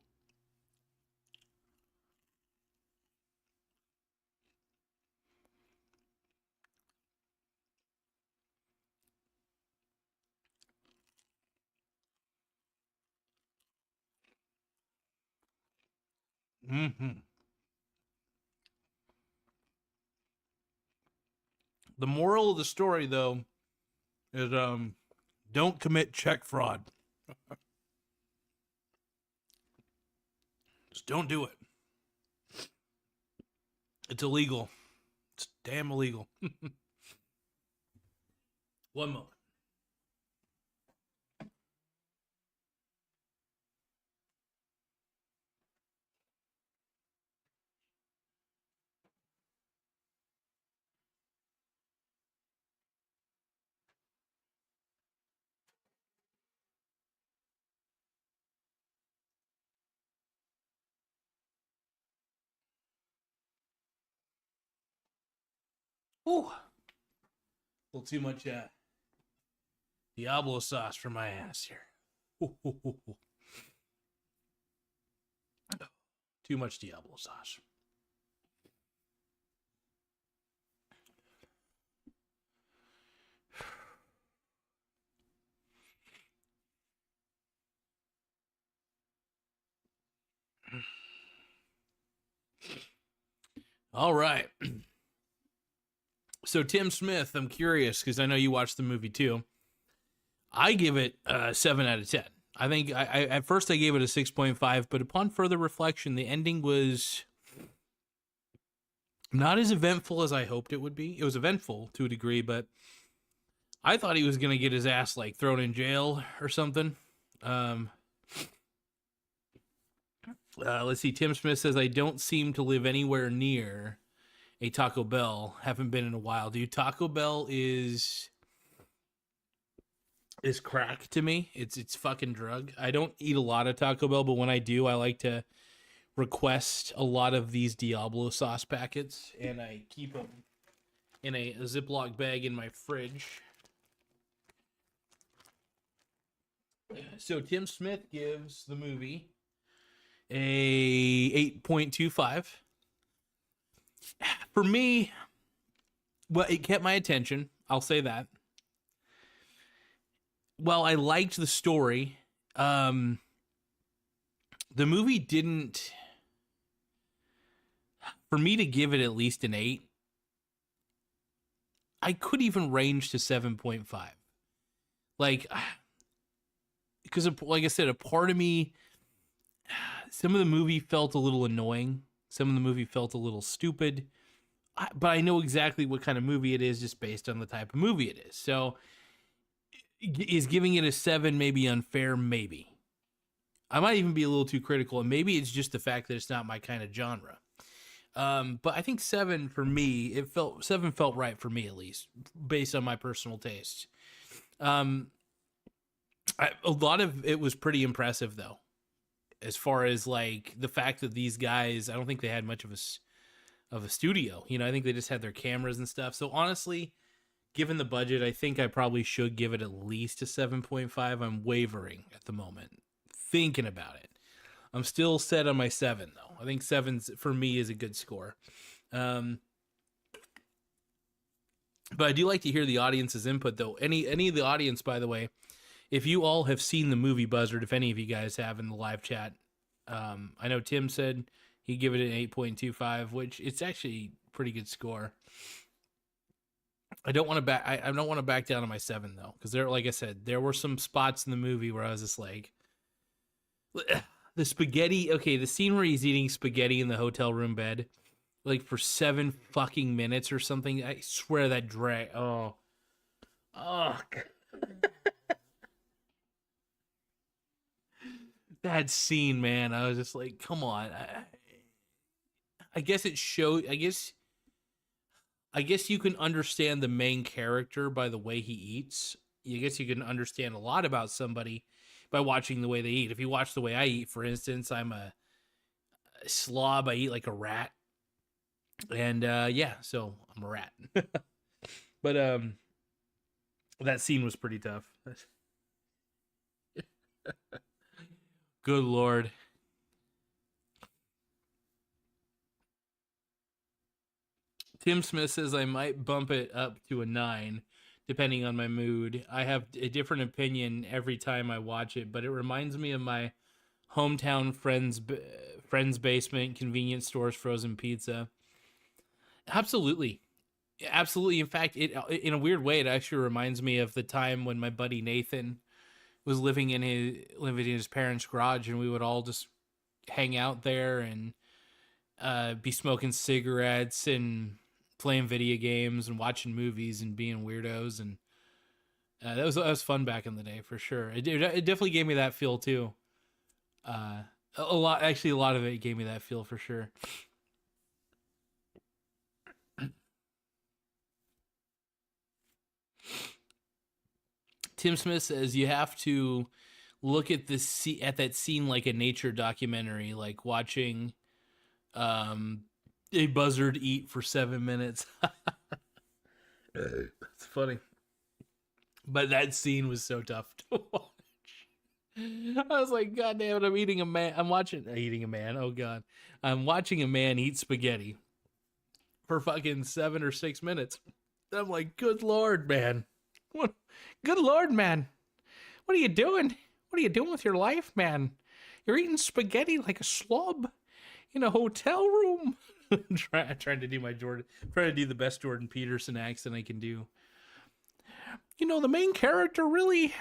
Mm-hmm. The moral of the story, though, is don't commit check fraud. Just don't do it. It's illegal. It's damn illegal. One moment. Ooh. A little too much Diablo sauce for my ass here. Ooh, ooh, ooh, ooh. Too much Diablo sauce. All right. So Tim Smith, I'm curious because I know you watched the movie too. I give it a 7 out of 10. I think I at first I gave it a 6.5, but upon further reflection, the ending was not as eventful as I hoped it would be. It was eventful to a degree, but I thought he was going to get his ass like thrown in jail or something. Let's see. Tim Smith says, I don't seem to live anywhere near a Taco Bell. Haven't been in a while. Dude, Taco Bell is crack to me. It's fucking drug. I don't eat a lot of Taco Bell, but when I do, I like to request a lot of these Diablo sauce packets, and I keep them in a Ziploc bag in my fridge. So Tim Smith gives the movie a 8.25. For me, well, it kept my attention. I'll say that. Well, I liked the story. The movie didn't. For me to give it at least an 8, I could even range to 7.5. Like, because, like I said, a part of me, some of the movie felt a little annoying. Some of the movie felt a little stupid. But I know exactly what kind of movie it is just based on the type of movie it is. So, is giving it a 7 maybe unfair? Maybe. I might even be a little too critical, and maybe it's just the fact that it's not my kind of genre. But I think 7 for me, 7 felt right for me, at least, based on my personal taste. A lot of it was pretty impressive, though, as far as like the fact that these guys, I don't think they had much of a studio. You know, I think they just had their cameras and stuff. So honestly, given the budget, I think I probably should give it at least a 7.5. I'm wavering at the moment, thinking about it. I'm still set on my 7, though. I think 7 for me is a good score. But I do like to hear the audience's input, though. Any of the audience, by the way, if you all have seen the movie Buzzard, if any of you guys have in the live chat, I know Tim said he'd give it an 8.25, which it's actually pretty good score. I don't want to back. I don't want to back down to my 7 though, because there, like I said, there were some spots in the movie where I was just like, the spaghetti. Okay, the scene where he's eating spaghetti in the hotel room bed, like for 7 fucking minutes or something. I swear that drag. Oh. That scene, man. I was just like, come on. I guess it showed. I guess you can understand the main character by the way he eats. I guess you can understand a lot about somebody by watching the way they eat. If you watch the way I eat, for instance, I'm a slob. I eat like a rat. And yeah, so I'm a rat. But that scene was pretty tough. Good Lord. Tim Smith says I might bump it up to a 9, depending on my mood. I have a different opinion every time I watch it, but it reminds me of my hometown friend's basement, convenience stores, frozen pizza. Absolutely. Absolutely. In fact, it in a weird way, it actually reminds me of the time when my buddy Nathan was living in his parents' garage, and we would all just hang out there and be smoking cigarettes and playing video games and watching movies and being weirdos. And that was fun back in the day for sure. It definitely gave me that feel too. A lot of it gave me that feel for sure. Tim Smith says you have to look at that scene like a nature documentary, like watching a buzzard eat for 7 minutes. It's funny. But that scene was so tough to watch. I was like, God damn it, I'm eating a man. I'm watching a man eat spaghetti for fucking 7 or 6 minutes. I'm like, good Lord, man. Good Lord, man. What are you doing? What are you doing with your life, man? You're eating spaghetti like a slob in a hotel room. trying to do the best Jordan Peterson accent I can do. You know, the main character really,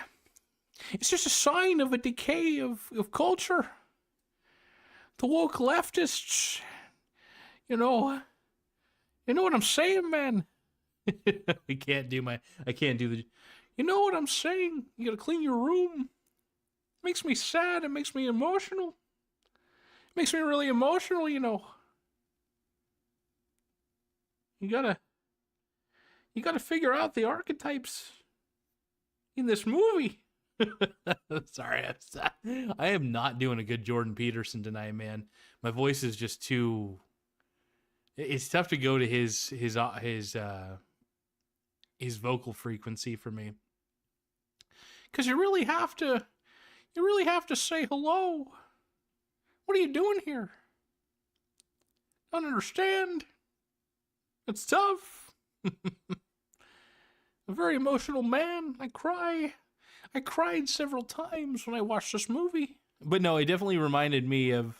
it's just a sign of a decay of culture. The woke leftists, you know what I'm saying, man? I can't do the, you know what I'm saying? You gotta clean your room. It makes me sad. It makes me emotional. It makes me really emotional, you know. You gotta figure out the archetypes in this movie. Sorry, I am not doing a good Jordan Peterson tonight, man. My voice is just too. It's tough to go to his vocal frequency for me, because you really have to say hello. What are you doing here? Don't understand. It's tough. A very emotional man. I cried several times when I watched this movie. But no, it definitely reminded me of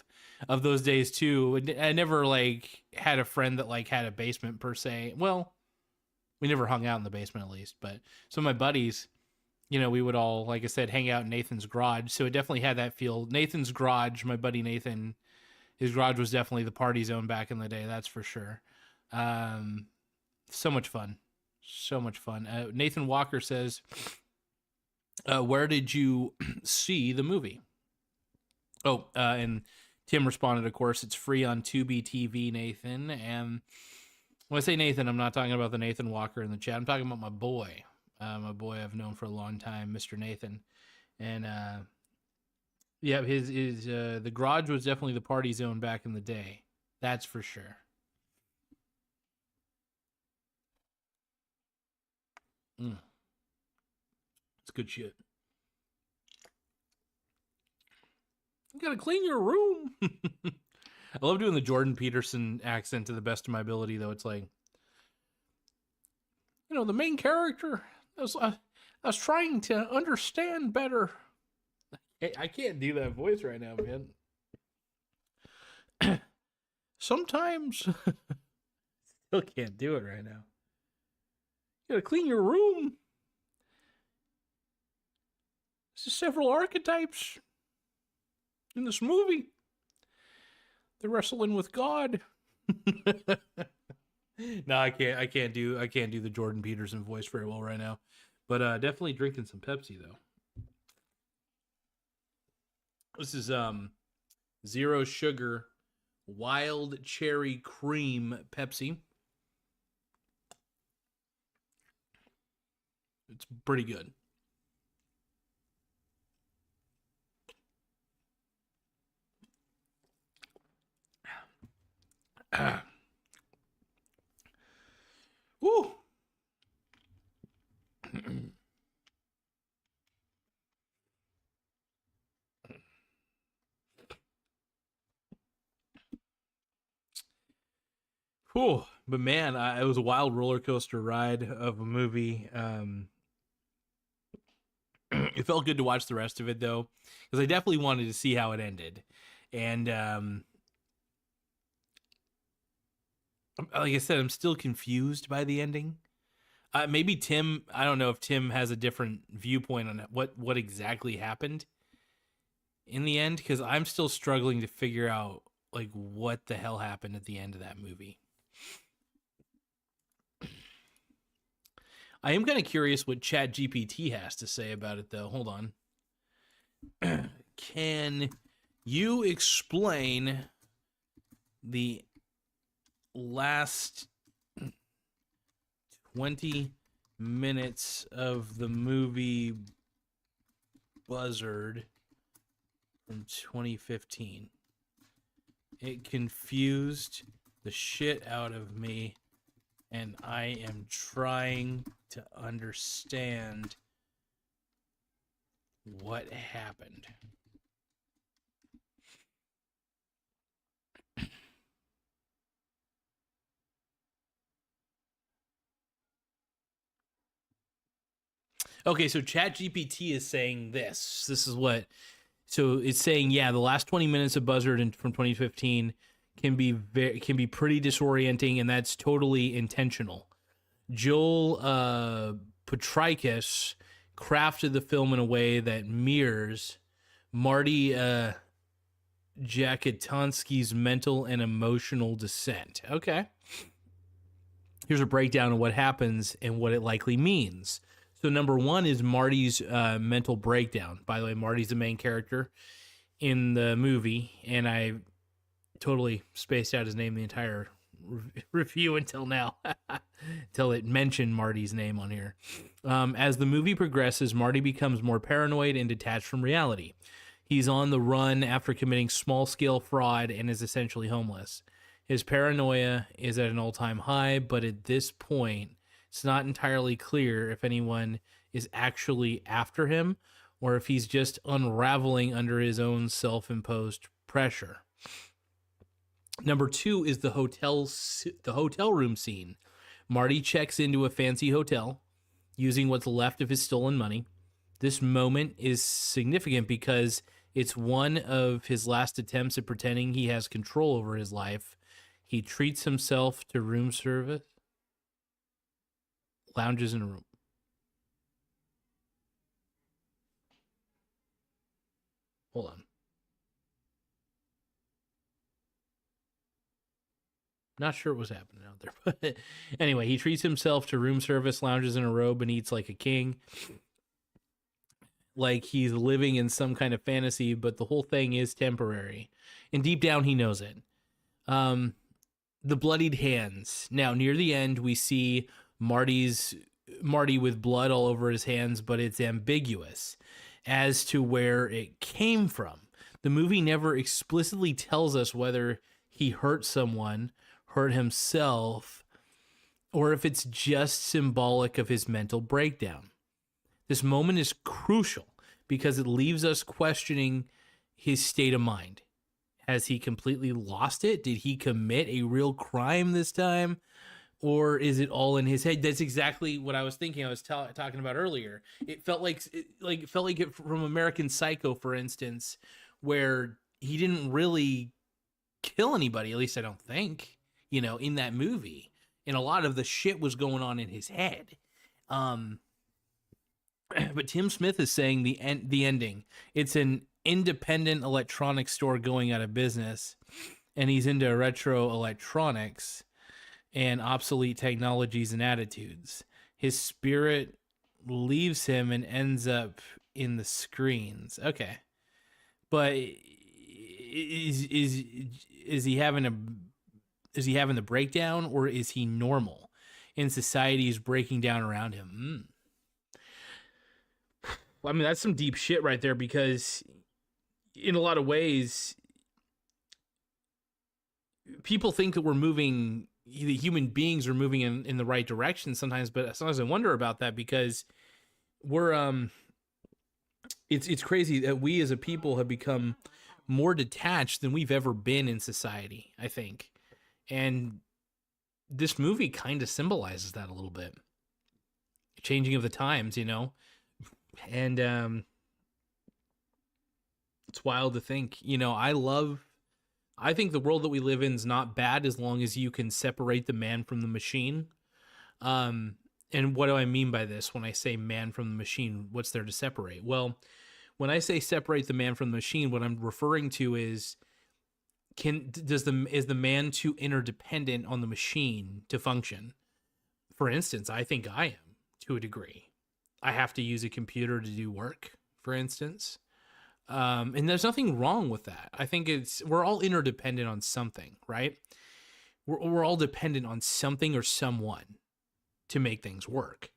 those days too. I never had a friend that had a basement per se. Well, we never hung out in the basement at least, but some of my buddies, we would all, like I said, hang out in Nathan's garage. So it definitely had that feel. Nathan's garage, my buddy Nathan, his garage was definitely the party zone back in the day. That's for sure. So much fun. Nathan Walker says, where did you see the movie? Oh, and Tim responded, of course, it's free on Tubi TV, Nathan. And when I say Nathan, I'm not talking about the Nathan Walker in the chat. I'm talking about my boy I've known for a long time, Mr. Nathan. And yeah, his the garage was definitely the party zone back in the day. That's for sure. It's good shit. You gotta clean your room. I love doing the Jordan Peterson accent to the best of my ability, though. It's like, the main character, I was trying to understand better. I can't do that voice right now, man. Sometimes Still can't do it right now. You gotta clean your room. There's several archetypes in this movie. They're wrestling with God. No, I can't do the Jordan Peterson voice very well right now. But definitely drinking some Pepsi though. This is zero sugar wild cherry cream Pepsi. It's pretty good. Woo! Whew. But man, it was a wild roller coaster ride of a movie. It felt good to watch the rest of it though, because I definitely wanted to see how it ended. And like I said, I'm still confused by the ending. Maybe Tim, I don't know if Tim has a different viewpoint on what exactly happened in the end, because I'm still struggling to figure out like what the hell happened at the end of that movie. I am kind of curious what ChatGPT has to say about it, though. Hold on. Can you explain the last 20 minutes of the movie Buzzard from 2015? It confused the shit out of me, and I am trying to understand what happened. Okay, so ChatGPT is saying this. This is what. So it's saying, yeah, the last 20 minutes of Buzzard from 2015 can be pretty disorienting, and that's totally intentional. Joel Petrikis crafted the film in a way that mirrors Marty Jakotonsky's mental and emotional descent. Okay. Here's a breakdown of what happens and what it likely means. So number one is Marty's mental breakdown. By the way, Marty's the main character in the movie, and I totally spaced out his name the entire review until now, until it mentioned Marty's name on here. As the movie progresses, Marty becomes more paranoid and detached from reality. He's on the run after committing small-scale fraud and is essentially homeless. His paranoia is at an all-time high, but at this point, it's not entirely clear if anyone is actually after him or if he's just unraveling under his own self-imposed pressure. Number two is the hotel room scene. Marty checks into a fancy hotel using what's left of his stolen money. This moment is significant because it's one of his last attempts at pretending he has control over his life. He treats himself to room service, lounges in a room. Hold on. Not sure what was happening out there, but anyway, he treats himself to room service, lounges in a robe, and eats like a king. Like he's living in some kind of fantasy, but the whole thing is temporary. And deep down, he knows it. The bloodied hands. Now, near the end, we see Marty with blood all over his hands, but it's ambiguous as to where it came from. The movie never explicitly tells us whether he hurt someone, hurt himself, or if it's just symbolic of his mental breakdown. This moment is crucial because it leaves us questioning his state of mind. Has he completely lost it? Did he commit a real crime this time? Or is it all in his head? That's exactly what I was thinking. I was talking about earlier. It felt like it from American Psycho, for instance, where he didn't really kill anybody. At least I don't think, in that movie. and a lot of the shit was going on in his head. But Tim Smith is saying the ending. It's an independent electronics store going out of business, and he's into retro electronics and obsolete technologies and attitudes. His spirit leaves him and ends up in the screens. Okay, but is he having the breakdown, or is he normal? And society is breaking down around him. I mean, that's some deep shit right there, because in a lot of ways, people think that we're moving, the human beings are moving in the right direction sometimes, but sometimes I wonder about that, because we're, it's crazy that we as a people have become more detached than we've ever been in society, I think. And this movie kind of symbolizes that a little bit. Changing of the times, you know? And it's wild to think, you know, I think the world that we live in is not bad as long as you can separate the man from the machine. And what do I mean by this when I say man from the machine? What's there to separate? Well, when I say separate the man from the machine, what I'm referring to is is the man too interdependent on the machine to function? For instance, I think I am, to a degree. I have to use a computer to do work, for instance. And there's nothing wrong with that. I think we're all interdependent on something, right? We're all dependent on something or someone to make things work.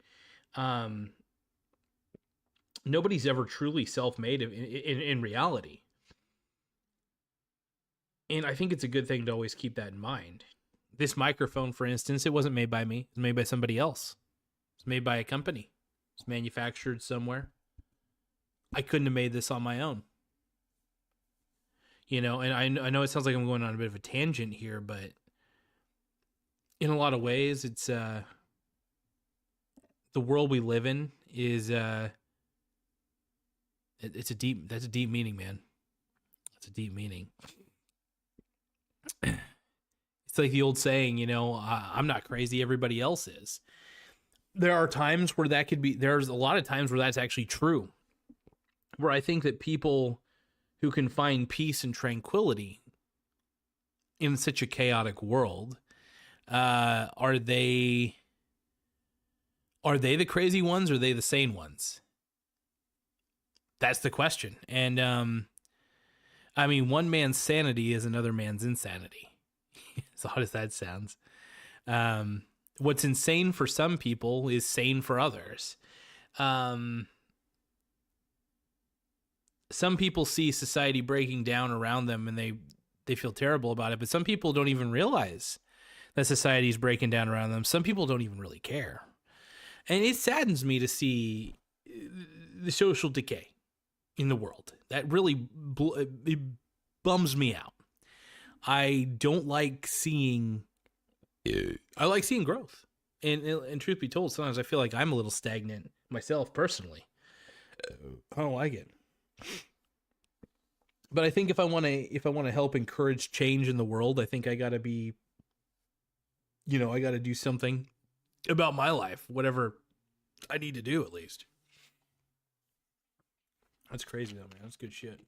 Nobody's ever truly self-made in reality. And I think it's a good thing to always keep that in mind. This microphone, for instance, it wasn't made by me. It was made by somebody else. It's made by a company. It's manufactured somewhere. I couldn't have made this on my own. You know, and I know it sounds like I'm going on a bit of a tangent here, but in a lot of ways, it's the world we live in is that's a deep meaning, man. That's a deep meaning. It's like the old saying, you know, I'm not crazy, everybody else is. There are times where there's a lot of times where that's actually true. Where I think that people who can find peace and tranquility in such a chaotic world, are they the crazy ones, or are they the sane ones? That's the question. And I mean, one man's sanity is another man's insanity. As odd as that sounds. What's insane for some people is sane for others. Some people see society breaking down around them and they feel terrible about it, but some people don't even realize that society is breaking down around them. Some people don't even really care. And it saddens me to see the social decay in the world. That really it bums me out. I don't like seeing... I like seeing growth. And truth be told, sometimes I feel like I'm a little stagnant myself personally. I don't like it. But I think if I want to help encourage change in the world, I think I got to be, you know, I got to do something about my life, whatever I need to do, at least. That's crazy though, man. That's good shit.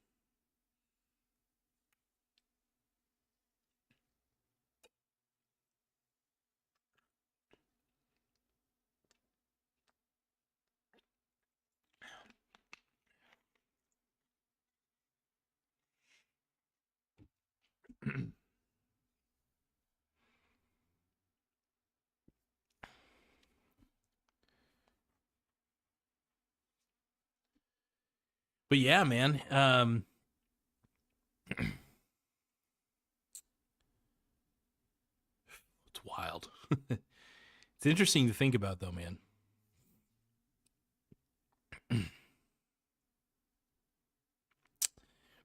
But yeah, man. It's wild. It's interesting to think about, though, man.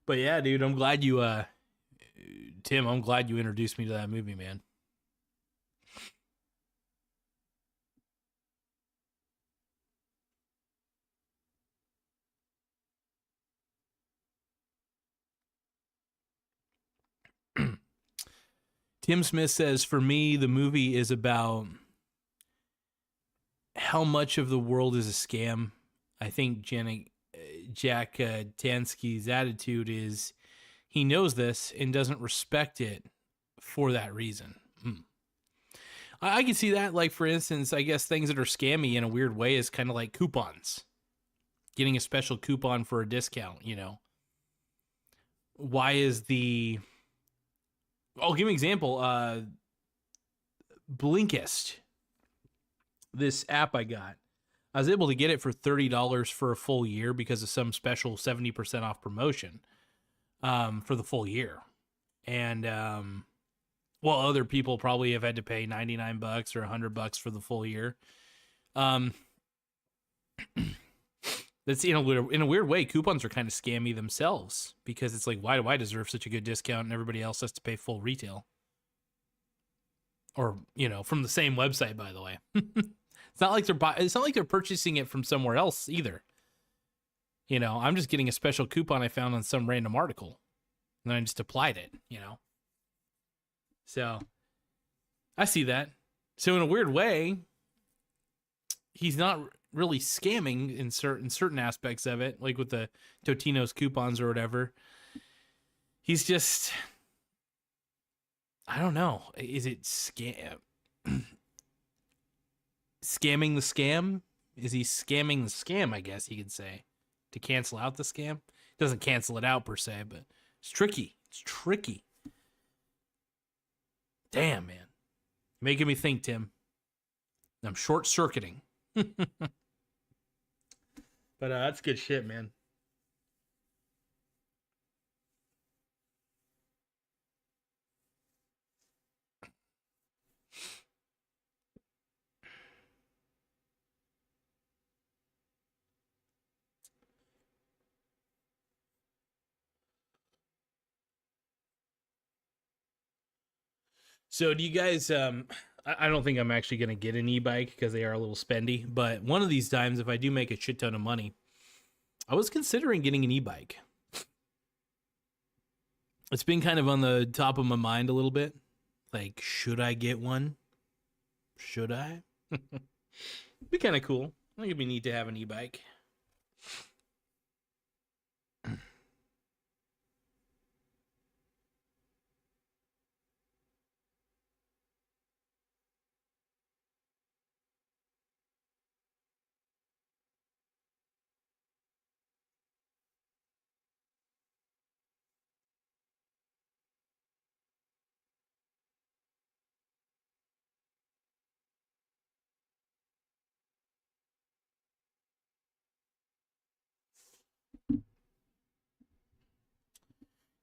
But yeah, dude, I'm glad you, Tim, I'm glad you introduced me to that movie, man. Tim Smith says, for me, the movie is about how much of the world is a scam. I think Jack Tansky's attitude is he knows this and doesn't respect it for that reason. I can see that. Like, for instance, I guess things that are scammy in a weird way is kind of like coupons. Getting a special coupon for a discount, you know. Why is the... I'll give an example. Blinkist. This app I got. I was able to get it for $30 for a full year because of some special 70% off promotion for the full year. And, well, other people probably have had to pay $99 or $100 for the full year. That's in a weird way, coupons are kind of scammy themselves because it's like, why do I deserve such a good discount and everybody else has to pay full retail? Or, you know, from the same website, by the way. It's not like they're purchasing it from somewhere else either. You know, I'm just getting a special coupon I found on some random article. And then I just applied it, you know. So, I see that. So in a weird way, he's not really scamming in certain aspects of it, like with the Totino's coupons or whatever. He's just, I don't know. Is it scamming the scam? Is he scamming the scam, I guess you could say, to cancel out the scam? Doesn't cancel it out per se, but it's tricky. It's tricky. Damn, man. Making me think, Tim. I'm short-circuiting. But that's good shit, man. So do you guys, I don't think I'm actually going to get an e-bike because they are a little spendy, but one of these times, if I do make a shit ton of money, I was considering getting an e-bike. It's been kind of on the top of my mind a little bit. Like, should I get one? Should I? Be kind of cool. I think it'd be neat to have an e-bike.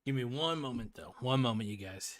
Give me one moment, though. One moment, you guys.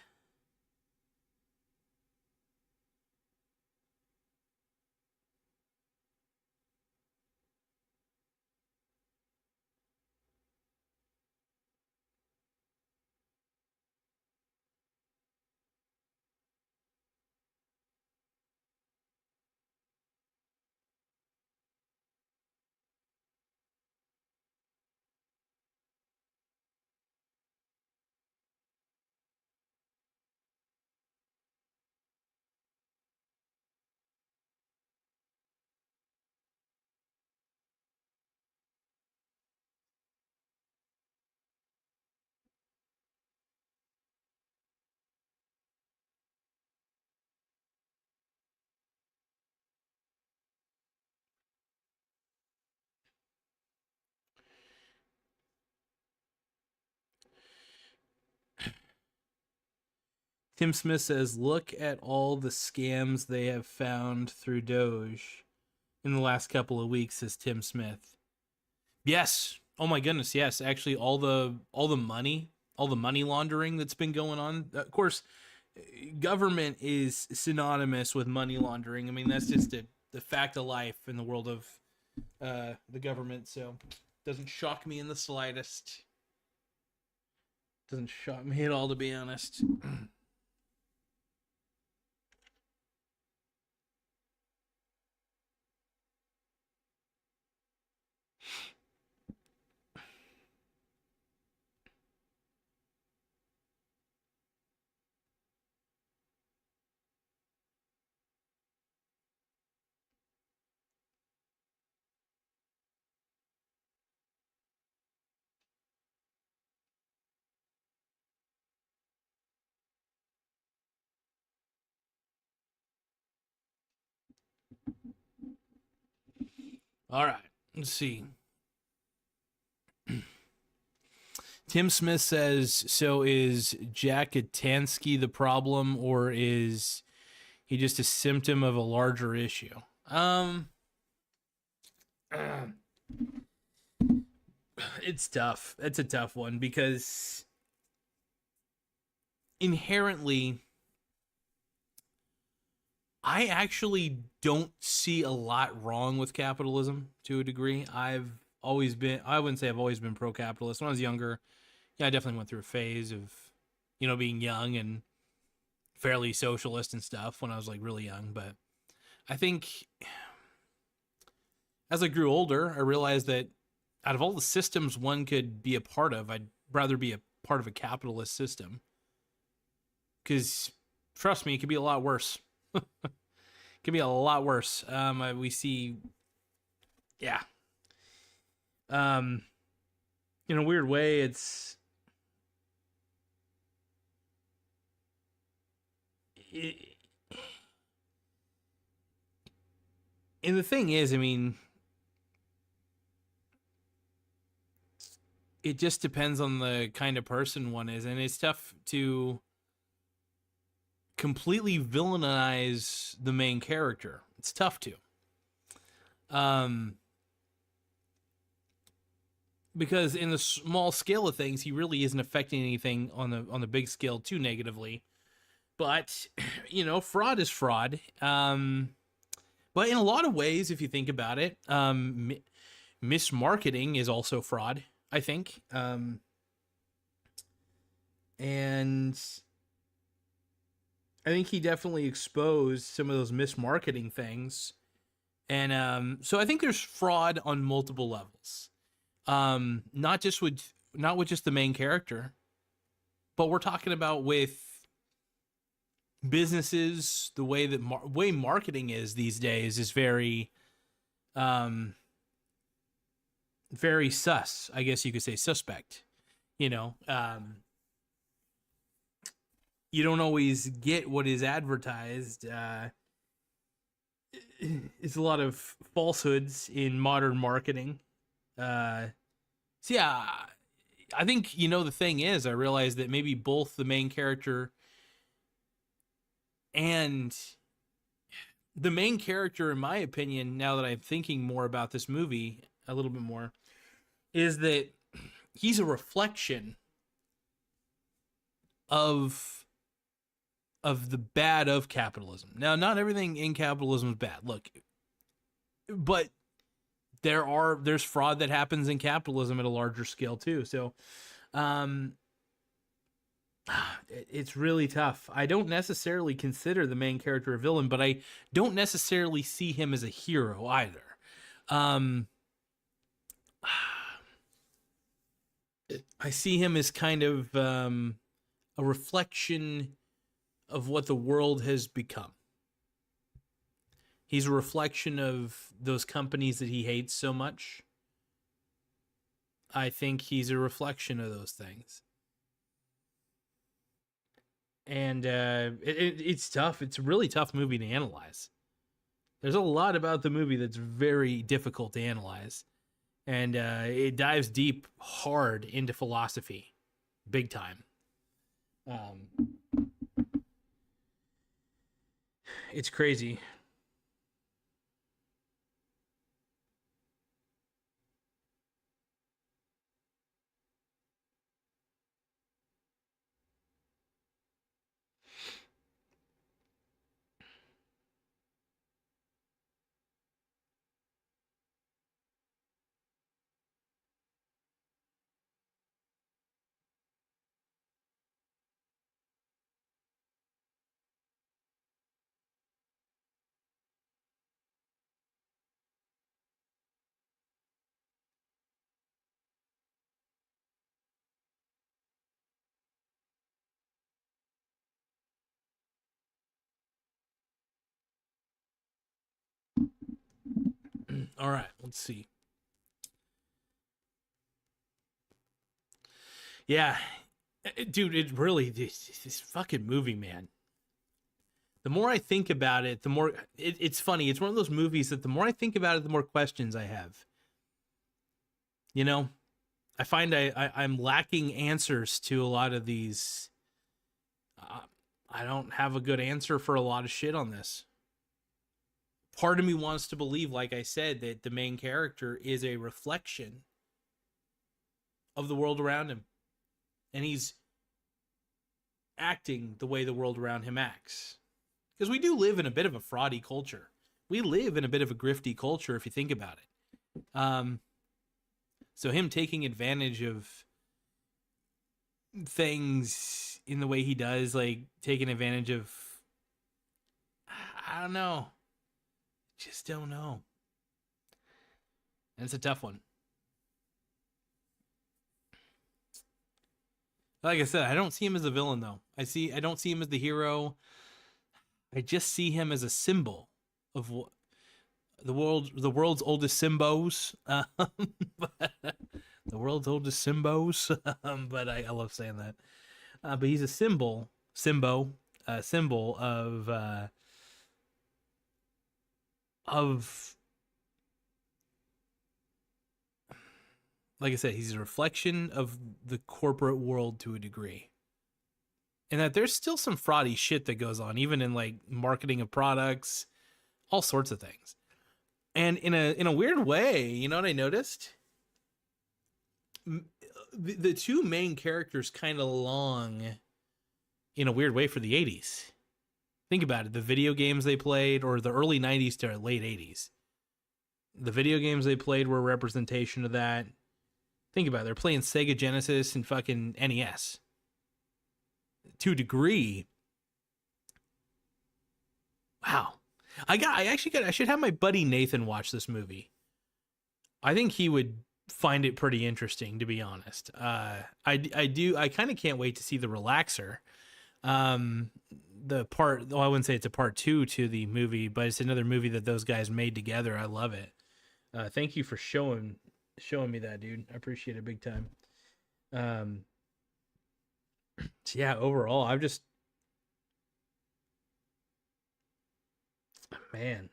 Tim Smith says, look at all the scams they have found through Doge in the last couple of weeks, says Tim Smith. Yes. Oh my goodness, yes. Actually, all the money laundering that's been going on. Of course, government is synonymous with money laundering. I mean, that's just the fact of life in the world of the government, so doesn't shock me in the slightest. Doesn't shock me at all, to be honest. All right, let's see. Tim Smith says, so is Jack Atansky the problem, or is he just a symptom of a larger issue? It's tough. It's a tough one because inherently, I actually don't see a lot wrong with capitalism to a degree. I wouldn't say I've always been pro-capitalist. When I was younger, yeah, I definitely went through a phase of, being young and fairly socialist and stuff when I was like really young. But I think as I grew older, I realized that out of all the systems one could be a part of, I'd rather be a part of a capitalist system. Because trust me, it could be a lot worse. It could be a lot worse. We see, yeah. In a weird way, it's and the thing is, I mean, it just depends on the kind of person one is, and it's tough to completely villainize the main character. It's tough to. Because in the small scale of things, he really isn't affecting anything on the big scale too negatively. But fraud is fraud. But in a lot of ways, if you think about it, mismarketing is also fraud, I think. And I think he definitely exposed some of those mismarketing things. And so I think there's fraud on multiple levels. Not with just the main character, but we're talking about with businesses. The way that way marketing is these days is very very sus, I guess you could say, suspect. You don't always get what is advertised. It's a lot of falsehoods in modern marketing. So yeah, I think, the thing is, I realized that maybe both the main character and the main character, in my opinion, now that I'm thinking more about this movie a little bit more, is that he's a reflection of the bad of capitalism. Now, not everything in capitalism is bad. Look, but there's fraud that happens in capitalism at a larger scale too. So, it's really tough. I don't necessarily consider the main character a villain, but I don't necessarily see him as a hero either. I see him as kind of a reflection of what the world has become. He's a reflection of those companies that he hates so much. I think he's a reflection of those things. And it's tough. It's a really tough movie to analyze. There's a lot about the movie that's very difficult to analyze. And it dives deep, hard into philosophy. Big time. It's crazy. All right, let's see. Yeah, dude, it really this fucking movie, man. The more I think about it, the more it's funny. It's one of those movies that the more I think about it, the more questions I have. You know, I find I'm lacking answers to a lot of these. I don't have a good answer for a lot of shit on this. Part of me wants to believe, like I said, that the main character is a reflection of the world around him, and he's acting the way the world around him acts. Because we do live in a bit of a fraudy culture. We live in a bit of a grifty culture, if you think about it. So him taking advantage of things in the way he does, like taking advantage of, I don't know. Just don't know. And it's a tough one. Like I said, I don't see him as a villain though. I don't see him as the hero. I just see him as a symbol of the world's oldest symbols. The world's oldest symbols. But I love saying that. But he's a symbol of, like I said, he's a reflection of the corporate world to a degree. And that there's still some fraudy shit that goes on, even in like marketing of products, all sorts of things. And in a weird way, you know what I noticed? The two main characters kind of belong in a weird way for the 80s. Think about it. The video games they played, or the early 90s to late 80s. The video games they played were a representation of that. Think about it. They're playing Sega Genesis and fucking NES. To a degree. Wow. I should have my buddy Nathan watch this movie. I think he would find it pretty interesting, to be honest. I kind of can't wait to see The Relaxer. The part, well, I wouldn't say it's a part 2 to the movie, but it's another movie that those guys made together. I love it. Thank you for showing me that, dude. I appreciate it big time. So yeah, overall, man.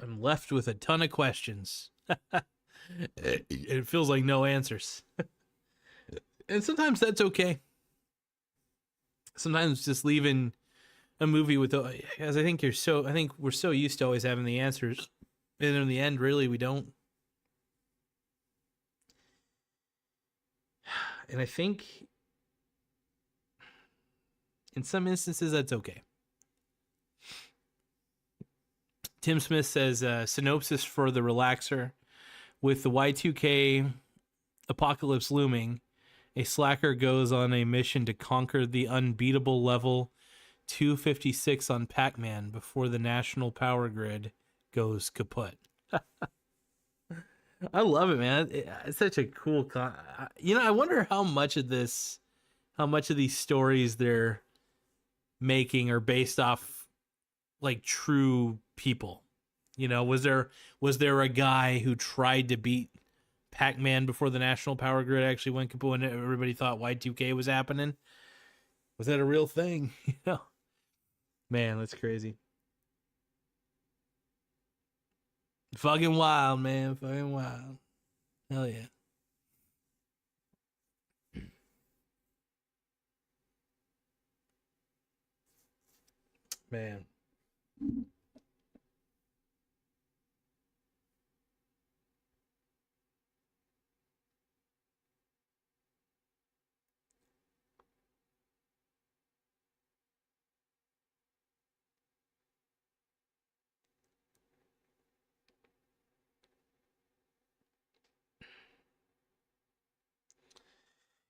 I'm left with a ton of questions. It feels like no answers. And sometimes that's okay. Sometimes just leaving a movie with, as I think we're so used to always having the answers. And in the end, really, we don't. And I think in some instances, that's okay. Tim Smith says, synopsis for The Relaxer. With the Y2K apocalypse looming, a slacker goes on a mission to conquer the unbeatable level 256 on Pac-Man before the national power grid goes kaput. I love it, man. It's such a cool I wonder how much of these stories they're making are based off like true people. You know, was there a guy who tried to beat Pac-Man before the national power grid actually went kaput and everybody thought Y2K was happening? Was that a real thing? You know, man, that's crazy. Fucking wild, man. Fucking wild. Hell yeah. Man.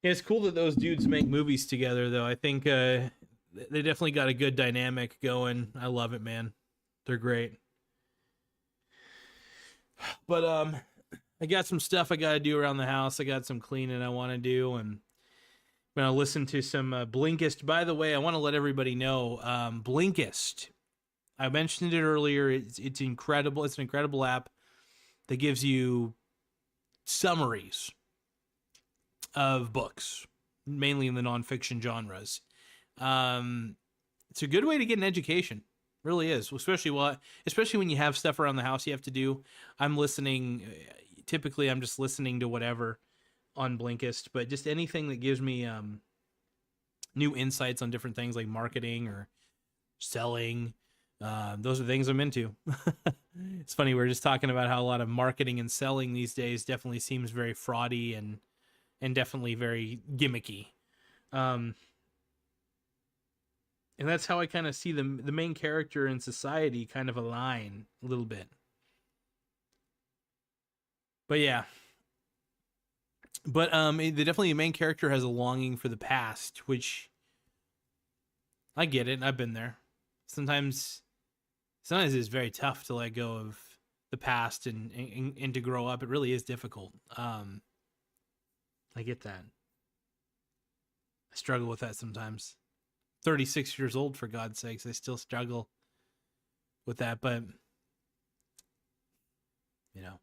Yeah, it's cool that those dudes make movies together, though. I think they definitely got a good dynamic going. I love it, man. They're great. But I got some stuff I got to do around the house. I got some cleaning I want to do, and I'm gonna listen to some Blinkist. By the way, I want to let everybody know Blinkist. I mentioned it earlier. It's incredible. It's an incredible app that gives you summaries of books, mainly in the nonfiction genres. It's a good way to get an education. Really is, especially when you have stuff around the house you have to do. I'm listening. Typically, I'm just listening to whatever on Blinkist, but just anything that gives me new insights on different things like marketing or selling. Those are things I'm into. It's funny, we're just talking about how a lot of marketing and selling these days definitely seems very fraudy and definitely very gimmicky. And that's how I kind of see the main character in society kind of align a little bit. But yeah. But definitely the main character has a longing for the past, which I get it. I've been there. Sometimes it's very tough to let go of the past and to grow up. It really is difficult. I get that. I struggle with that sometimes. 36 years old, for God's sakes. I still struggle with that, but you know,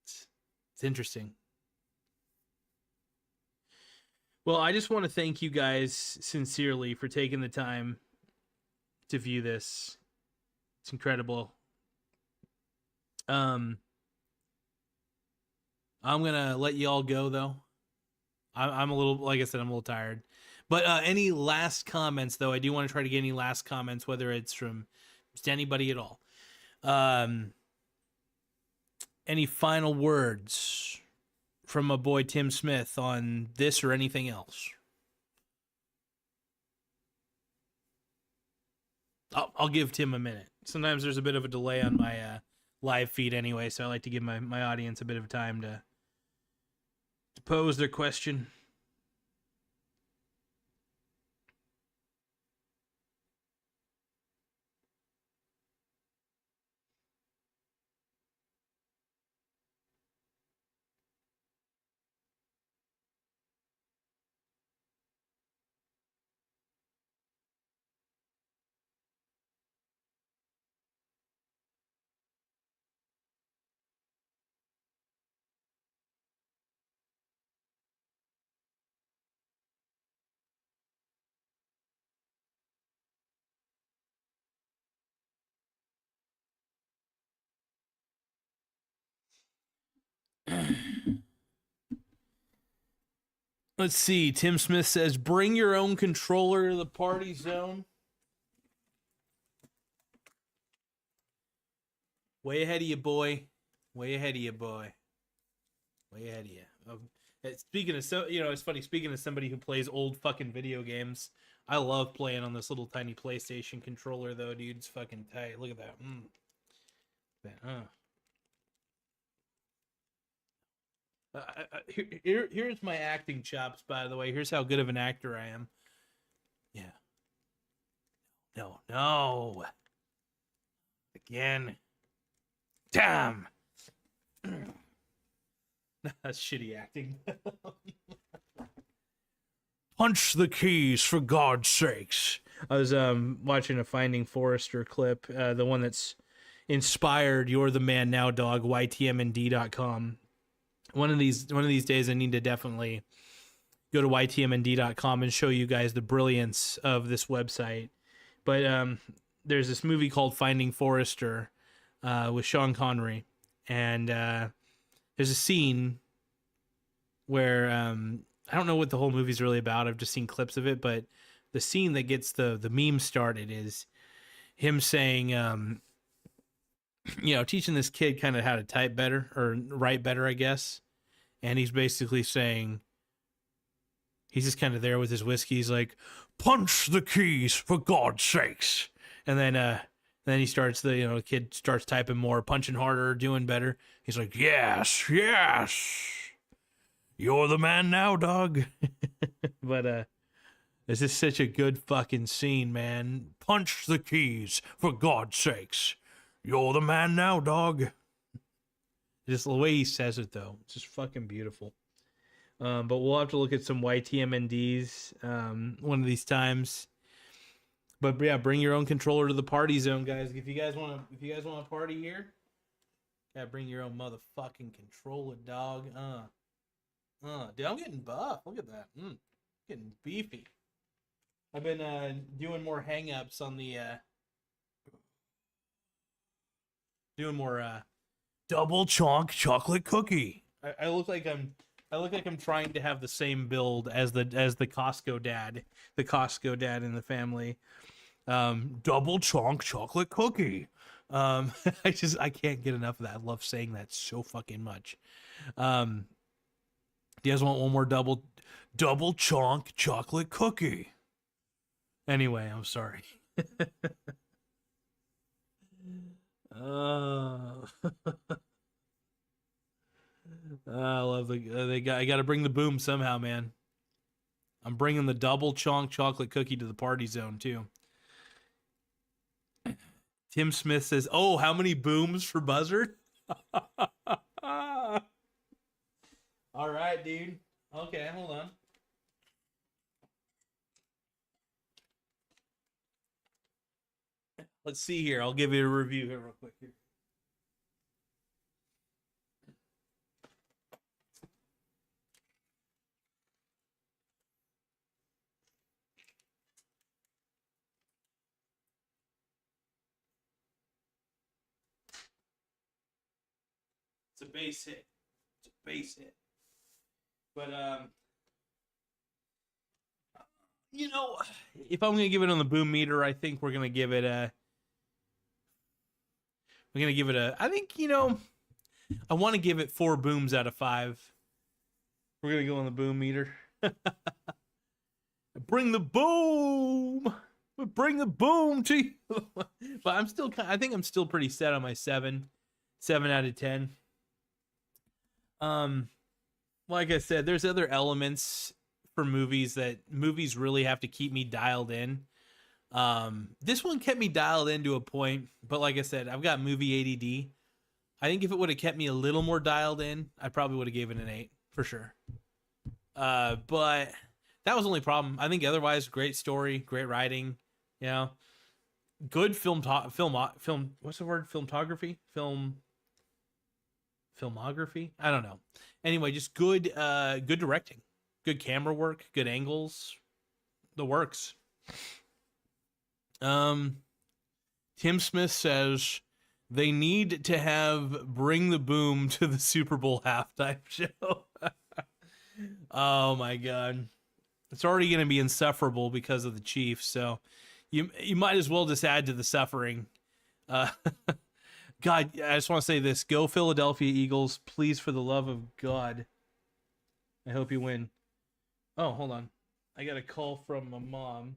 it's interesting. Well, I just want to thank you guys sincerely for taking the time to view this. It's incredible. I'm gonna let you all go though. I'm a little, like I said, I'm a little tired. But any last comments, though? I do want to try to get any last comments, whether it's from just anybody at all. Any final words from my boy Tim Smith on this or anything else? I'll give Tim a minute. Sometimes there's a bit of a delay on my live feed anyway, so I like to give my audience a bit of time to pose their question. Let's see. Tim Smith says, bring your own controller to the party zone. Way ahead of you, boy. Way ahead of you, boy. Way ahead of you. Speaking of, it's funny. Speaking of somebody who plays old fucking video games, I love playing on this little tiny PlayStation controller, though, dude. It's fucking tight. Look at that. Here's my acting chops, by the way. Here's how good of an actor I am. Yeah. No. Again. Damn. That's shitty acting. Punch the keys, for God's sakes. I was watching a Finding Forrester clip, the one that's inspired You're the Man Now Dog, YTMND.com. One of these days I need to definitely go to ytmnd.com and show you guys the brilliance of this website. But there's this movie called Finding Forrester with Sean Connery, and there's a scene where I don't know what the whole movie's really about. I've just seen clips of it, but the scene that gets the meme started is him saying, teaching this kid kind of how to type better or write better, I guess. And he's basically saying, he's just kind of there with his whiskey. He's like, punch the keys, for God's sakes. And then he starts, the kid starts typing more, punching harder, doing better. He's like, yes. You're the man now, dog. But this is such a good fucking scene, man. Punch the keys, for God's sakes. You're the man now, dog. Just the way he says it, though. It's just fucking beautiful. But we'll have to look at some YTMNDs one of these times. But yeah, bring your own controller to the party zone, guys. If you guys want to party here, yeah, bring your own motherfucking controller, dog. Oh, dude, I'm getting buff. Look at that. Getting beefy. I've been doing more hang-ups on the doing more double chonk chocolate cookie. I look like I'm trying to have the same build as the Costco dad, in the family. Double chonk chocolate cookie. I can't get enough of that. I love saying that so fucking much. Do you guys want one more double chonk chocolate cookie? Anyway, I'm sorry. I love I got to bring the boom somehow, man. I'm bringing the double chonk chocolate cookie to the party zone too. Tim Smith says, "Oh, how many booms for Buzzard?" All right, dude. Okay, hold on. Let's see here. I'll give you a review here real quick. Here. It's a base hit. It's a base hit. But you know, if I'm gonna give it on the boom meter, I think we're gonna give it a. I think, you know, I want to give it 4 booms out of 5. We're gonna go on the boom meter. Bring the boom. Bring the boom to you. But I think I'm still pretty set on my 7 out of 10. Like I said, there's other elements for movies that movies really have to keep me dialed in. This one kept me dialed in to a point, but like I said, I've got movie ADD. I think if it would have kept me a little more dialed in, I probably would have given it an 8 for sure. But that was the only problem. I think otherwise, great story, great writing, you know, good what's the word? Filmography? I don't know. Anyway, just good directing, good camera work, good angles, the works. Tim Smith says they need to have Bring the Boom to the Super Bowl halftime show. Oh my God. It's already going to be insufferable because of the Chiefs. So you might as well just add to the suffering. God, I just want to say this. Go Philadelphia Eagles. Please, for the love of God. I hope you win. Oh, hold on. I got a call from my mom.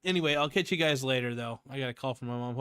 Anyway, I'll catch you guys later, though. I got a call from my mom.